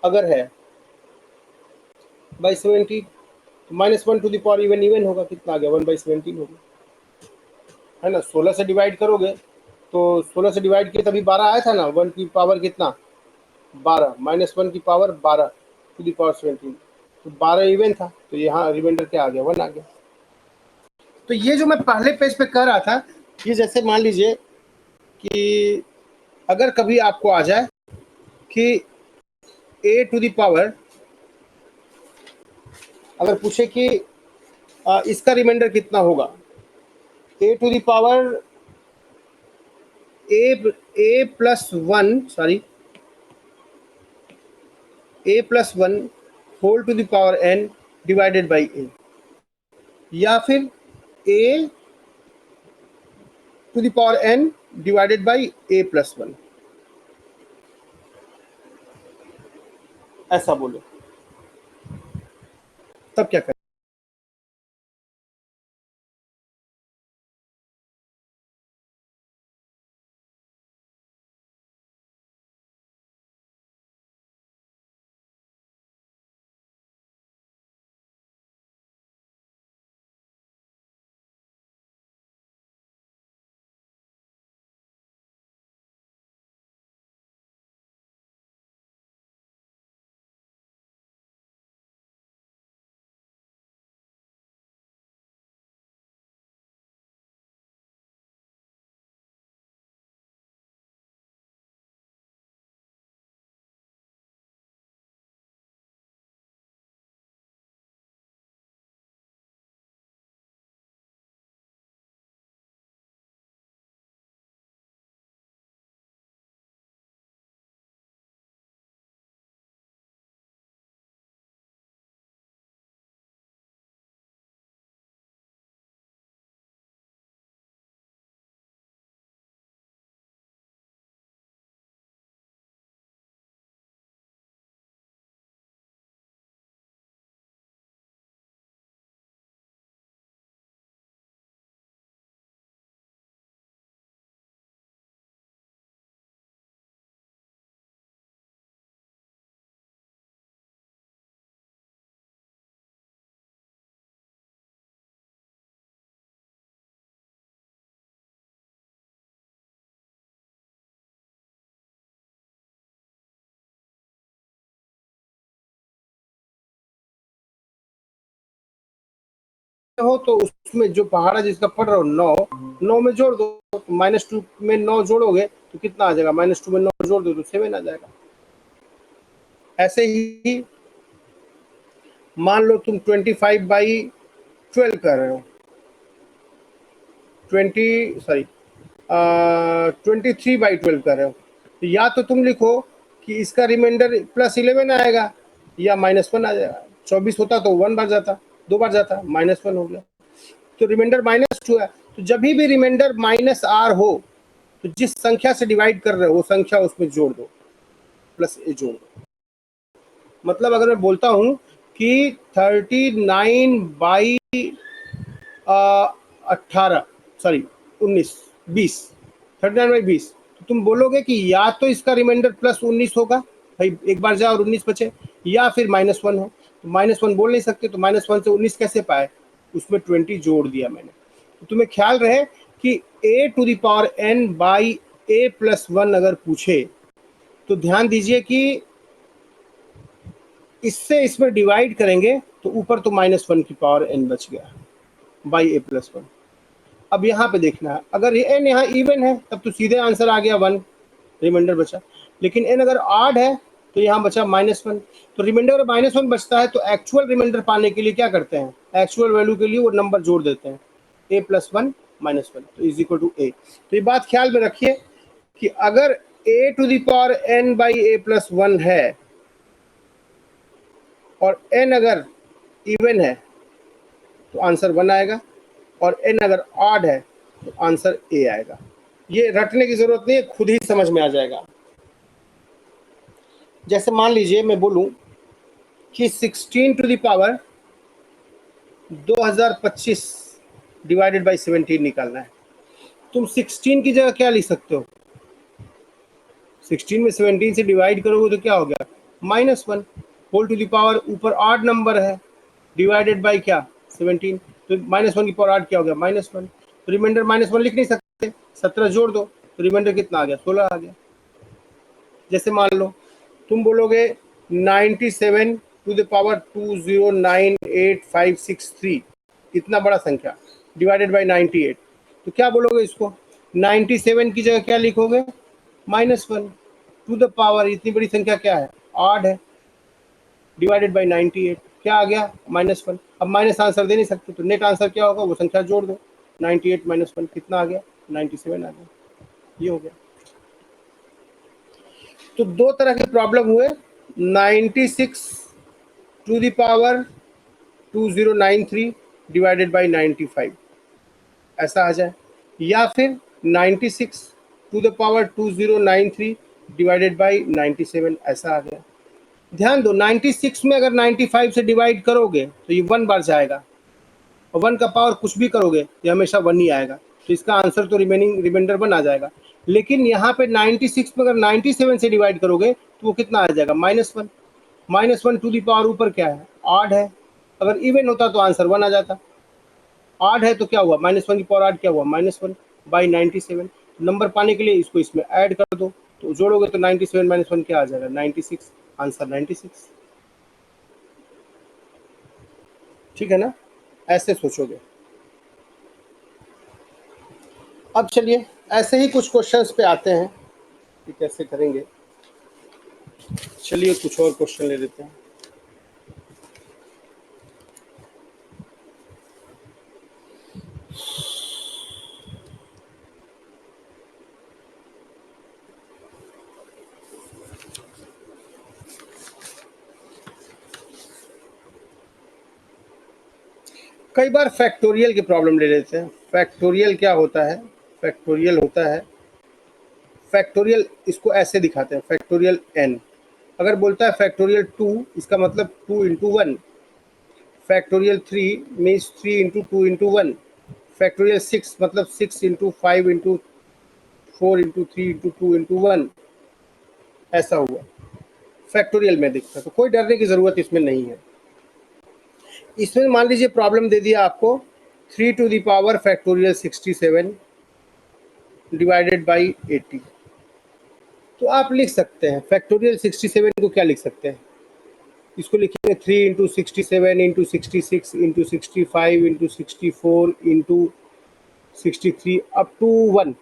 अगर है by 17, -1 to the power even होगा, कितना आ गया 1/17 होगा, है ना। 16 से डिवाइड करोगे तो 16 से डिवाइड किए तभी 12 आया था ना, 1 की पावर कितना 12, -1 की पावर 12 टू द पावर 17, तो 12 इवन था, तो यहाँ रिमाइंडर क्या आ गया 1 आ गया। तो ये जो मैं पहले पेज पे कर रहा था, ये जैसे मान लीजिए कि अगर कभी आपको आ जाए कि a टू द पावर, अगर पूछे कि इसका रिमाइंडर कितना होगा, a to the power a plus 1 sorry a plus 1 whole to the power n divided by a, या फिर a to the power n divided by a plus 1, ऐसा बोलो, तब क्या करें। हो तो उसमें जो पहाड़ा जिसका पढ़ रहा हो 9 में जोड़ दो, तो -2 में 9 जोड़ोगे तो कितना आ जाएगा, -2 में 9 जोड़ दो तो 7 आ जाएगा। ऐसे ही मान लो तुम 25/12 कर रहे हो, 23/12 कर रहे हो, तो या तो तुम लिखो कि इसका रिमाइंडर +11 आएगा या -1 आ जाएगा, 24 होता तो 1 बार जाता, 2 बार जाता, -1 हो गया। तो रिमाइंडर -2 है। तो जब भी रिमाइंडर -r हो तो जिस संख्या से डिवाइड कर रहे हो वो संख्या उसमें जोड़ दो, प्लस ए जोड़ दो। मतलब अगर मैं बोलता हूं कि 39 बाई 18 सॉरी 19 20 39 बाई 20, तो तुम बोलोगे कि या तो इसका रिमाइंडर +19 होगा, भाई एक बार जाए और 19 बचे, या फिर -1 हो। तो -1 बोल नहीं सकते, तो -1 से 19 कैसे पाए, उसमें 20 जोड़ दिया मैंने। तो तुम्हें ख्याल रहे कि a⁴n बाई a+1 अगर पूछे तो ध्यान दीजिए कि इससे इसमें डिवाइड करेंगे तो ऊपर तो -1n बच गया बाई a+1। अब यहाँ पे देखना है, अगर ये n यहाँ इवन है तब तो सीधे आंसर आ गया 1, रिमाइंडर बचा। लेकिन n अगर ऑड है तो यहाँ बचा -1। तो रिमाइंडर अगर -1 बचता है तो एक्चुअल रिमाइंडर पाने के लिए क्या करते हैं, एक्चुअल वैल्यू के लिए वो नंबर जोड़ देते हैं, a+1 -1 तो इज इक्वल टू a। तो ये बात ख्याल में रखिए कि अगर a⁴n बाई a+1 है और n अगर इवन है तो आंसर 1 आएगा, और n अगर ऑड है तो आंसर a आएगा। ये रटने की जरूरत नहीं है, खुद ही समझ में आ जाएगा। जैसे मान लीजिए मैं बोलूं कि 16 to the power 2025 divided by 17 निकालना है। तुम 16 की जगह क्या लिख सकते हो, 16 में 17 से डिवाइड करोगे तो क्या हो गया, -1 होल टू द पावर, ऊपर ऑड नंबर है, डिवाइडेड बाई क्या 17, तो -1 की पावर ऑड क्या हो गया -1। तो रिमाइंडर -1 लिख नहीं सकते, 17 जोड़ दो तो रिमाइंडर कितना आ गया, 16 आ गया। जैसे मान लो तुम बोलोगे 97 टू द पावर 2098563, इतना बड़ा संख्या डिवाइडेड बाई 98, तो क्या बोलोगे इसको, 97 की जगह क्या लिखोगे, -1 टू द पावर, इतनी बड़ी संख्या क्या है, ऑड है, डिवाइडेड बाई 98, क्या आ गया -1। अब माइनस आंसर दे नहीं सकते तो नेट आंसर क्या होगा, वो संख्या जोड़ दो, 98 - 1 कितना आ गया, 97 आ गया। ये हो गया। तो दो तरह के प्रॉब्लम हुए, 96 to the power 2093 divided by 95 ऐसा आ जाए, या फिर 96 to the power 2093 divided by 97 ऐसा आ गया। ध्यान दो 96 में अगर 95 से डिवाइड करोगे तो ये 1 बार जाएगा, और 1 का पावर कुछ भी करोगे ये हमेशा 1 ही आएगा, तो इसका आंसर तो रिमाइंडर 1 आ जाएगा। लेकिन यहाँ पे 96 में अगर 97 से डिवाइड करोगे तो वो कितना आ जाएगा, -1। -1 टू दी पावर ऊपर क्या है, ऑड है, अगर इवन होता तो आंसर 1 आ जाता, ऑड है तो क्या हुआ, -1 की पावर ऑड क्या हुआ, -1 बाई 97। नंबर पाने के लिए इसको इसमें ऐड कर दो, तो जोड़ोगे तो 97 - 1 क्या आ जाएगा, 96, आंसर 96। ठीक है ना, ऐसे सोचोगे। अब चलिए ऐसे ही कुछ क्वेश्चंस पे आते हैं कि कैसे करेंगे। चलिए कुछ और क्वेश्चन ले लेते हैं। कई बार फैक्टोरियल की प्रॉब्लम ले लेते हैं। फैक्टोरियल क्या होता है, फैक्टोरियल होता है, फैक्टोरियल इसको ऐसे दिखाते हैं, फैक्टोरियल n। अगर बोलता है फैक्टोरियल 2, इसका मतलब 2 × 1। Factorial 3 means 3 × 2 × 1। फैक्टोरियल 6 मतलब 6 × 5 × 4 × 3 × 2 × 1, ऐसा हुआ फैक्टोरियल में दिखता है। तो कोई डरने की ज़रूरत इसमें नहीं है। इसमें मान लीजिए प्रॉब्लम दे दिया आपको 3 to the power factorial 67 divided by 80, तो आप लिख सकते हैं फैक्टोरियल 67 को क्या लिख सकते हैं, इसको लिखेंगे 3 × 67 × 66 × 65 × 64 × 63 अप टू 1।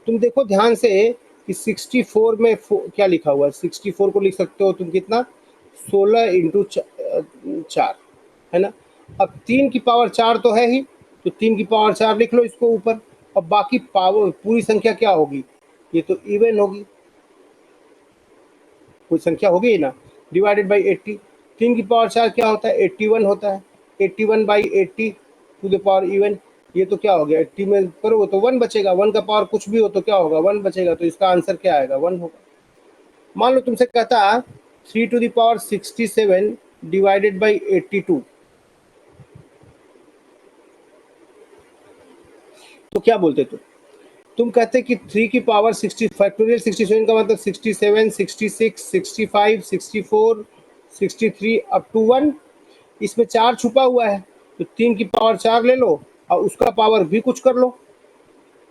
तुम देखो ध्यान से कि 64 में क्या लिखा हुआ है, 64 को लिख सकते हो तुम कितना, 16 × 4 है ना। अब 3 की पावर 4 तो है ही, तो 3 की पावर 4 लिख लो इसको ऊपर। अब बाकी पावर पूरी संख्या क्या होगी, ये तो इवन होगी, कोई संख्या होगी ना, डिवाइडेड बाई 80। 3 की पावर 4 क्या होता है? 81 होता है। 81/80 टू द पावर इवन, ये तो क्या हो गया? 80 में करोगे तो 1 बचेगा। 1 का पावर कुछ भी हो तो क्या होगा? 1 बचेगा। तो इसका आंसर क्या आएगा? 1 होगा। मान लो तुमसे कहता 3 to the power 67 divided by 82, तो क्या बोलते तुम कहते कि 3 की पावर 60 फैक्टोरियल 67 का मतलब 67, 66, 65, 64, 63 अप टू 1। इसमें 4 छुपा हुआ है, तो 3 की पावर 4 ले लो और उसका पावर भी कुछ कर लो,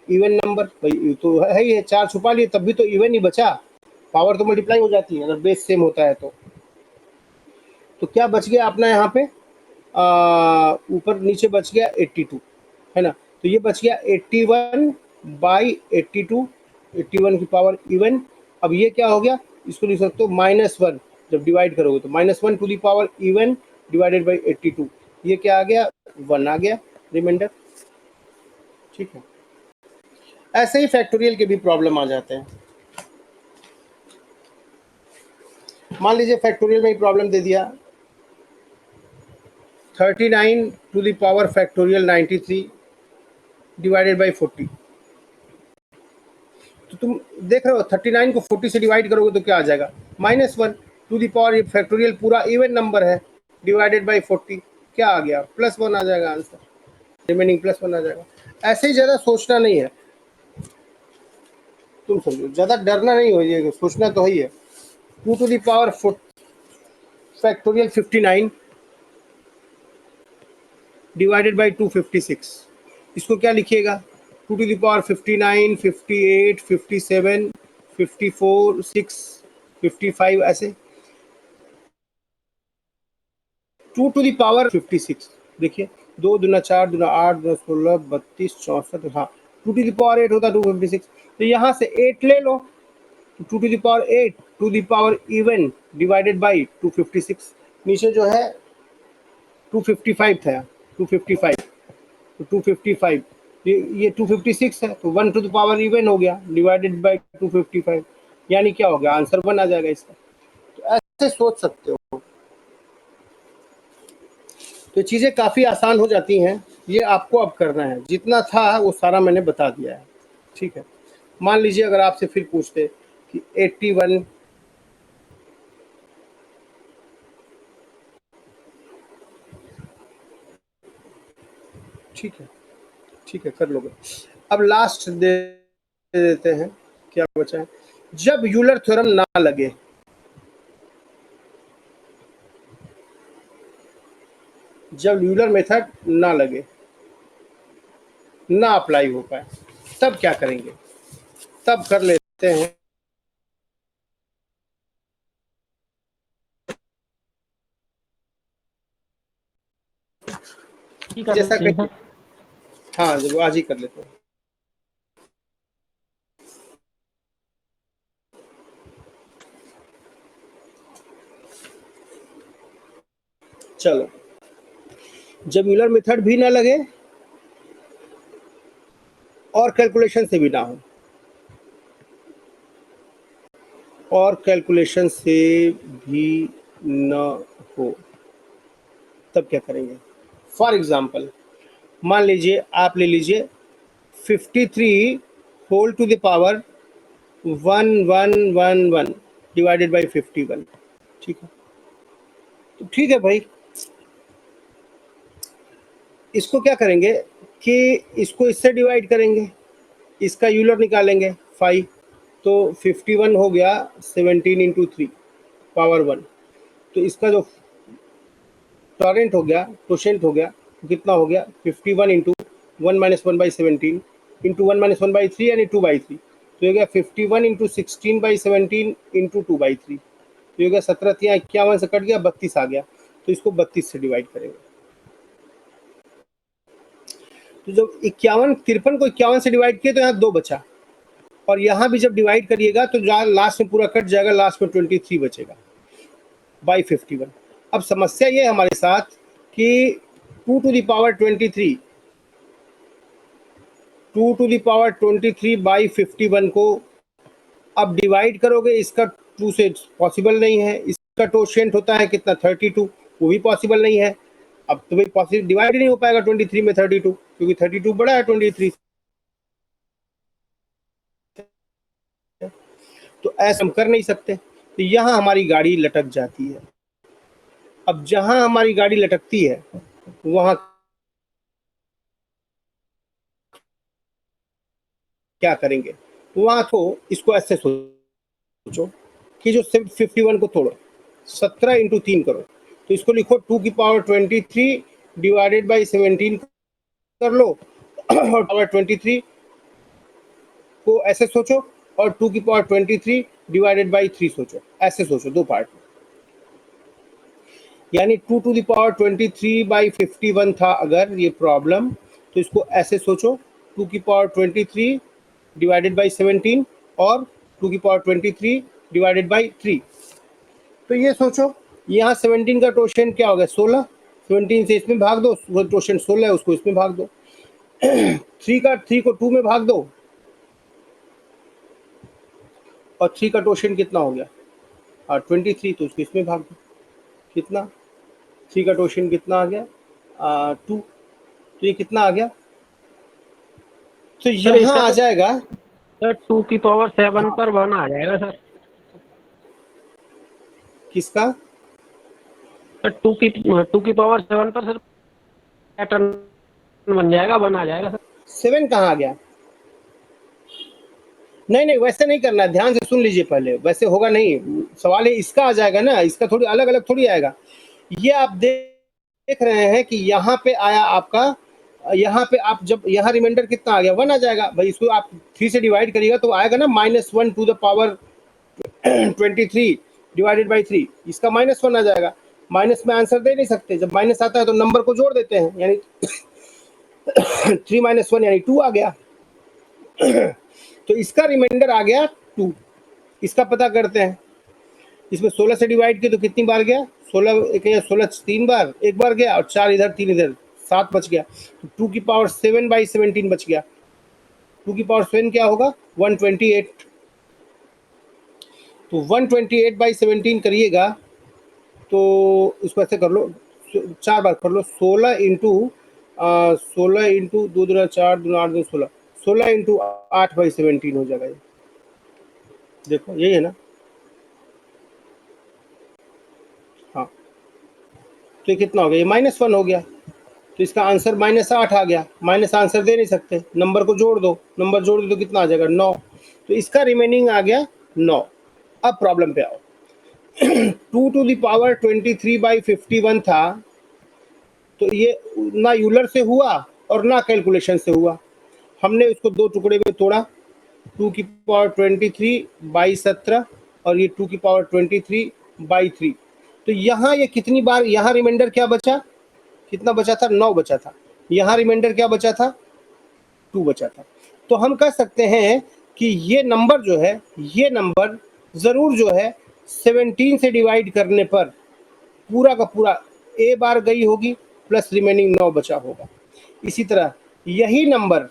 इवन नंबर। भाई तो है ही है, 4 छुपा लिए तब भी तो इवन ही बचा, पावर तो मल्टीप्लाई हो जाती है अगर बेस सेम होता है तो क्या बच गया अपना यहाँ पे? ऊपर नीचे बच गया 82, है ना। तो ये बच गया 81/82, 81 की पावर इवन। अब ये क्या हो गया? इसको लिख सकते हो -1, जब डिवाइड करोगे तो -1 to the power even divided by 82, ये क्या आ गया? 1 आ गया रिमाइंडर। ठीक है, ऐसे ही फैक्टोरियल के भी प्रॉब्लम आ जाते हैं। मान लीजिए फैक्टोरियल में ही प्रॉब्लम दे दिया 39 to the power factorial 93 divided by 40। तो तुम देख रहे हो 39 को 40 से डिवाइड करोगे तो क्या आ जाएगा? -1 टू द पावर, ये फैक्टोरियल पूरा इवन नंबर है, डिवाइडेड बाई 40, क्या आ गया? +1 आ जाएगा आंसर, रिमेनिंग +1 आ जाएगा। ऐसे ही ज़्यादा सोचना नहीं है, तुम समझो, ज़्यादा डरना नहीं हो, ये सोचना तो ही है। 2 to the power factorial 59 divided by 256, इसको क्या लिखिएगा? 2 टू द पावर 59, 58, 57, 54, 6, 55, ऐसे 2 टू द पावर 56। देखिए 2 दूना 4 दूना 8 दूना 16 32 64, हाँ 2 टू द पावर 8 होता है 256, तो यहाँ से 8 ले लो, 2 to the power 8 to the power even divided by 256। नीचे जो है 255 था, 255, तो 255, ये 256 है, तो 1 टू द पावर इवन हो गया डिवाइडेड बाई 255, यानी क्या हो गया? आंसर 1 आ जाएगा इसका। तो ऐसे सोच सकते हो, तो चीज़ें काफ़ी आसान हो जाती हैं। ये आपको अब करना है, जितना था वो सारा मैंने बता दिया है। ठीक है, मान लीजिए अगर आपसे फिर पूछते कि 81, ठीक है, ठीक है कर लोगे। अब लास्ट दे देते हैं, क्या बचा है? जब यूलर थ्योरम ना लगे, जब यूलर मेथड ना लगे, ना अप्लाई हो पाए, तब क्या करेंगे? तब कर लेते हैं जैसा कहिए। हाँ जब आज ही कर लेते हैं। चलो, जब यूलर मेथड भी ना लगे और कैलकुलेशन से भी ना हो, और कैलकुलेशन से भी न हो, तब क्या करेंगे? फॉर एग्जाम्पल मान लीजिए आप ले लीजिए 53 whole to the power 1111 divided by 51। ठीक है, तो ठीक है भाई, इसको क्या करेंगे कि इसको इससे डिवाइड करेंगे, इसका यूलर निकालेंगे 5, तो 51 हो गया 17 इंटू 3 पावर 1, तो इसका जो टॉरेंट हो गया, क्वोशेंट हो गया, कितना हो गया? 51 इंटू 1 माइनस 1/17 इंटू 1 माइनस 1/3 यानी 2/3, तो ये गया 51 इंटू 16/17 इंटू 2/3, तो ये गया 17, 51 से कट गया 32 आ गया, तो इसको 32 से डिवाइड करेंगे। तो जब 51 53 को 51 से डिवाइड किए तो यहाँ 2 बचा, और यहाँ भी जब डिवाइड करिएगा तो लास्ट में पूरा कट जाएगा, लास्ट में 23 बचेगा बाई 51। अब समस्या ये है हमारे साथ कि 2 to the power 23, 2 to the power 23 by 51 को अब डिवाइड करोगे, इसका 2 से पॉसिबल नहीं है, का टोशेंट होता है कितना 32, वो भी पॉसिबल नहीं है। अब तो भाई पॉसिबल डिवाइड ही नहीं हो पाएगा 23 में 32, क्योंकि 32 बड़ा है 23। तो ऐसा हम कर नहीं सकते, तो यहाँ हमारी गाड़ी लटक जाती है। अब जहां हमारी गाड़ी लटकती है वहां क्या करेंगे, वहां तो इसको ऐसे सोचो कि जो 51 को तोड़ो, 17 इंटू 3 करो, तो इसको लिखो 2 की पावर 23 डिवाइडेड बाई 17 कर लो, और पावर 23 को ऐसे सोचो, और 2 की पावर 23 डिवाइडेड बाई 3 सोचो, ऐसे सोचो दो पार्ट में। यानी 2 टू द पावर 23 बाई 51 था अगर ये प्रॉब्लम, तो इसको ऐसे सोचो 2 की पावर 23 डिवाइडेड बाई 17 और 2 की पावर 23 डिवाइडेड बाई 3। तो ये सोचो यहाँ 17 का टोशेंट क्या हो गया 16, 17 से इसमें भाग दो, टोशेंट 16 है उसको इसमें भाग दो, 3 को 2 में भाग दो, और 3 का टोशेंट कितना हो गया 23, तो उसको इसमें भाग दो, कितना 3 का टोशेंट कितना आ गया 2, तो ये कितना आ गया, तो यहाँ आ जाएगा सर 2 की पावर 7 पर 1 आ जाएगा सर। किसका, सर 2 की पावर 7 पर सर पैटर्न बन जाएगा, 1 आ जाएगा सर। 7 कहाँ आ गया, नहीं वैसे नहीं करना, ध्यान से सुन लीजिए पहले, वैसे होगा नहीं, सवाल है इसका आ जाएगा ना, इसका थोड़ी अलग अलग थोड़ी आएगा। ये आप देख रहे हैं कि यहाँ पे आया आपका, यहाँ पे आप जब यहाँ रिमाइंडर कितना आ गया 1 आ जाएगा भाई, इसको आप 3 से डिवाइड करिएगा तो आएगा ना -1 to the power 23 divided by 3, इसका -1 आ जाएगा। माइनस में आंसर दे नहीं सकते, जब माइनस आता है तो नंबर को जोड़ देते हैं, यानी 3 - 1 यानी 2 आ गया। तो इसका रिमाइंडर आ गया 2, इसका पता करते हैं। इसमें 16 से डिवाइड किया तो कितनी बार गया 16, 16 3 बार, एक बार गया, और 4 इधर 3 इधर, 7 बच गया, तो 2 की पावर 7 बाई 17 बच गया। 2 की पावर 7 क्या होगा 128, तो 128 बाई 17 करिएगा तो इसको ऐसे कर लो, 4 बार कर लो, 16 इंटू 2 दूना 4 दूना 8 दूना 16, 16 इंटू 8 बाई 17 हो जाएगा। ये देखो यही है ना, हाँ, तो ये कितना हो गया, ये -1 हो गया, तो इसका आंसर -8 आ गया। माइनस आंसर दे नहीं सकते, नंबर को जोड़ दो, नंबर जोड़ दो तो कितना आ जाएगा 9, तो इसका रिमेनिंग आ गया 9। अब प्रॉब्लम पे आओ। 2 टू द पावर 23 बाई 51 था, तो ये ना यूलर से हुआ और ना कैलकुलेशन से हुआ, हमने उसको दो टुकड़े में तोड़ा, 2 की पावर 23 बाई 17 और ये 2 की पावर 23 बाई 3। तो यहाँ ये कितनी बार, यहाँ रिमाइंडर क्या बचा, कितना बचा था 9 बचा था, यहाँ रिमाइंडर क्या बचा था 2 बचा था। तो हम कह सकते हैं कि ये नंबर जो है, ये नंबर ज़रूर जो है 17 से डिवाइड करने पर पूरा का पूरा ए बार गई होगी प्लस रिमेनिंग 9 बचा होगा। इसी तरह यही नंबर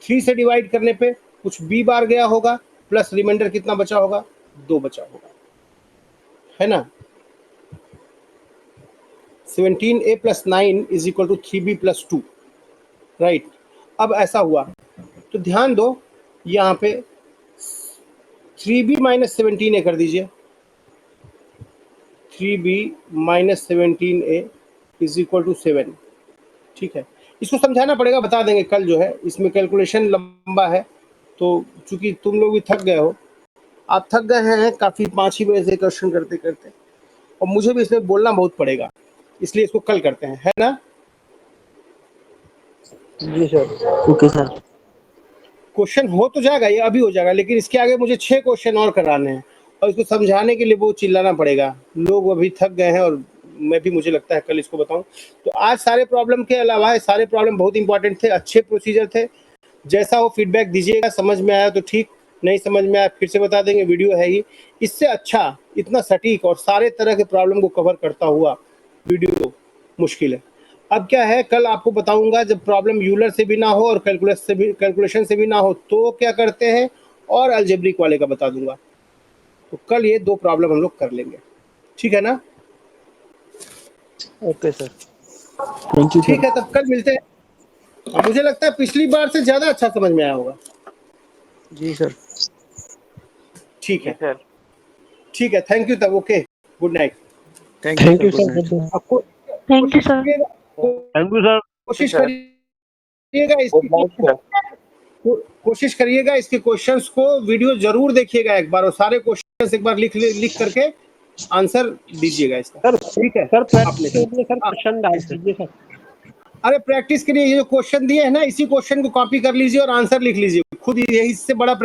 3 से डिवाइड करने पे कुछ बी बार गया होगा प्लस रिमाइंडर कितना बचा होगा 2 बचा होगा, है ना। 17a + 9 = 3b + 2, right. अब ऐसा हुआ तो ध्यान दो, यहाँ पे 3b - 17a कर दीजिए, 3b - 17a = 7, ठीक है। इसको समझाना पड़ेगा, बता देंगे कल जो है, इसमें कैलकुलेशन लंबा है, तो चूंकि तुम लोग भी थक गए हो, आप थक गए हैं काफ़ी 5 ही बजे से क्वेश्चन करते करते, और मुझे भी इसमें बोलना बहुत पड़ेगा, इसलिए इसको कल करते हैं, है ना। जी सर। Okay sir. क्वेश्चन हो तो जाएगा, ये अभी हो जाएगा, लेकिन इसके आगे मुझे 6 क्वेश्चन और कराने हैं, और इसको समझाने के लिए बहुत चिल्लाना पड़ेगा, लोग अभी थक गए हैं, और मैं भी, मुझे लगता है कल इसको बताऊं। तो आज सारे प्रॉब्लम के अलावा सारे प्रॉब्लम बहुत इंपॉर्टेंट थे, अच्छे प्रोसीजर थे, जैसा हो फीडबैक दीजिएगा, समझ में आया तो ठीक, नहीं समझ में आया फिर से बता देंगे, वीडियो है ही। इससे अच्छा, इतना सटीक और सारे तरह के प्रॉब्लम को कवर करता हुआ वीडियो तो मुश्किल है। अब क्या है, कल आपको बताऊंगा जब प्रॉब्लम यूलर से भी ना हो और कैलकुलेशन से भी ना हो तो क्या करते हैं, और अलजेब्रिक वाले का बता दूंगा। तो कल ये 2 प्रॉब्लम हम लोग कर लेंगे, ठीक है ना? ओके सर, थैंक यू ठीक सर। है, तब कल मिलते हैं। मुझे लगता है पिछली बार से ज़्यादा अच्छा समझ में आया होगा। जी सर, ठीक जी है, सर। ठीक है, थैंक यू तब, okay, good night. Thank thank you you sir, good sir. Night. आपको thank you sir. Thank you sir. कोशिश सर। करिएगा गुड नाइट इसकी सर। कोशिश करिएगा इसके क्वेश्चंस को वीडियो जरूर देखिएगा एक बार, और सारे क्वेश्चंस एक बार लिख करके आंसर दीजिएगा इसका, सर ठीक है? सर प्रैक्टिस आपने के लिए सर हाँ, क्वेश्चन डाल दीजिए सर। अरे प्रैक्टिस के लिए ये जो क्वेश्चन दिए हैं ना, इसी क्वेश्चन को कॉपी कर लीजिए और आंसर लिख लीजिए खुद, यही इससे बड़ा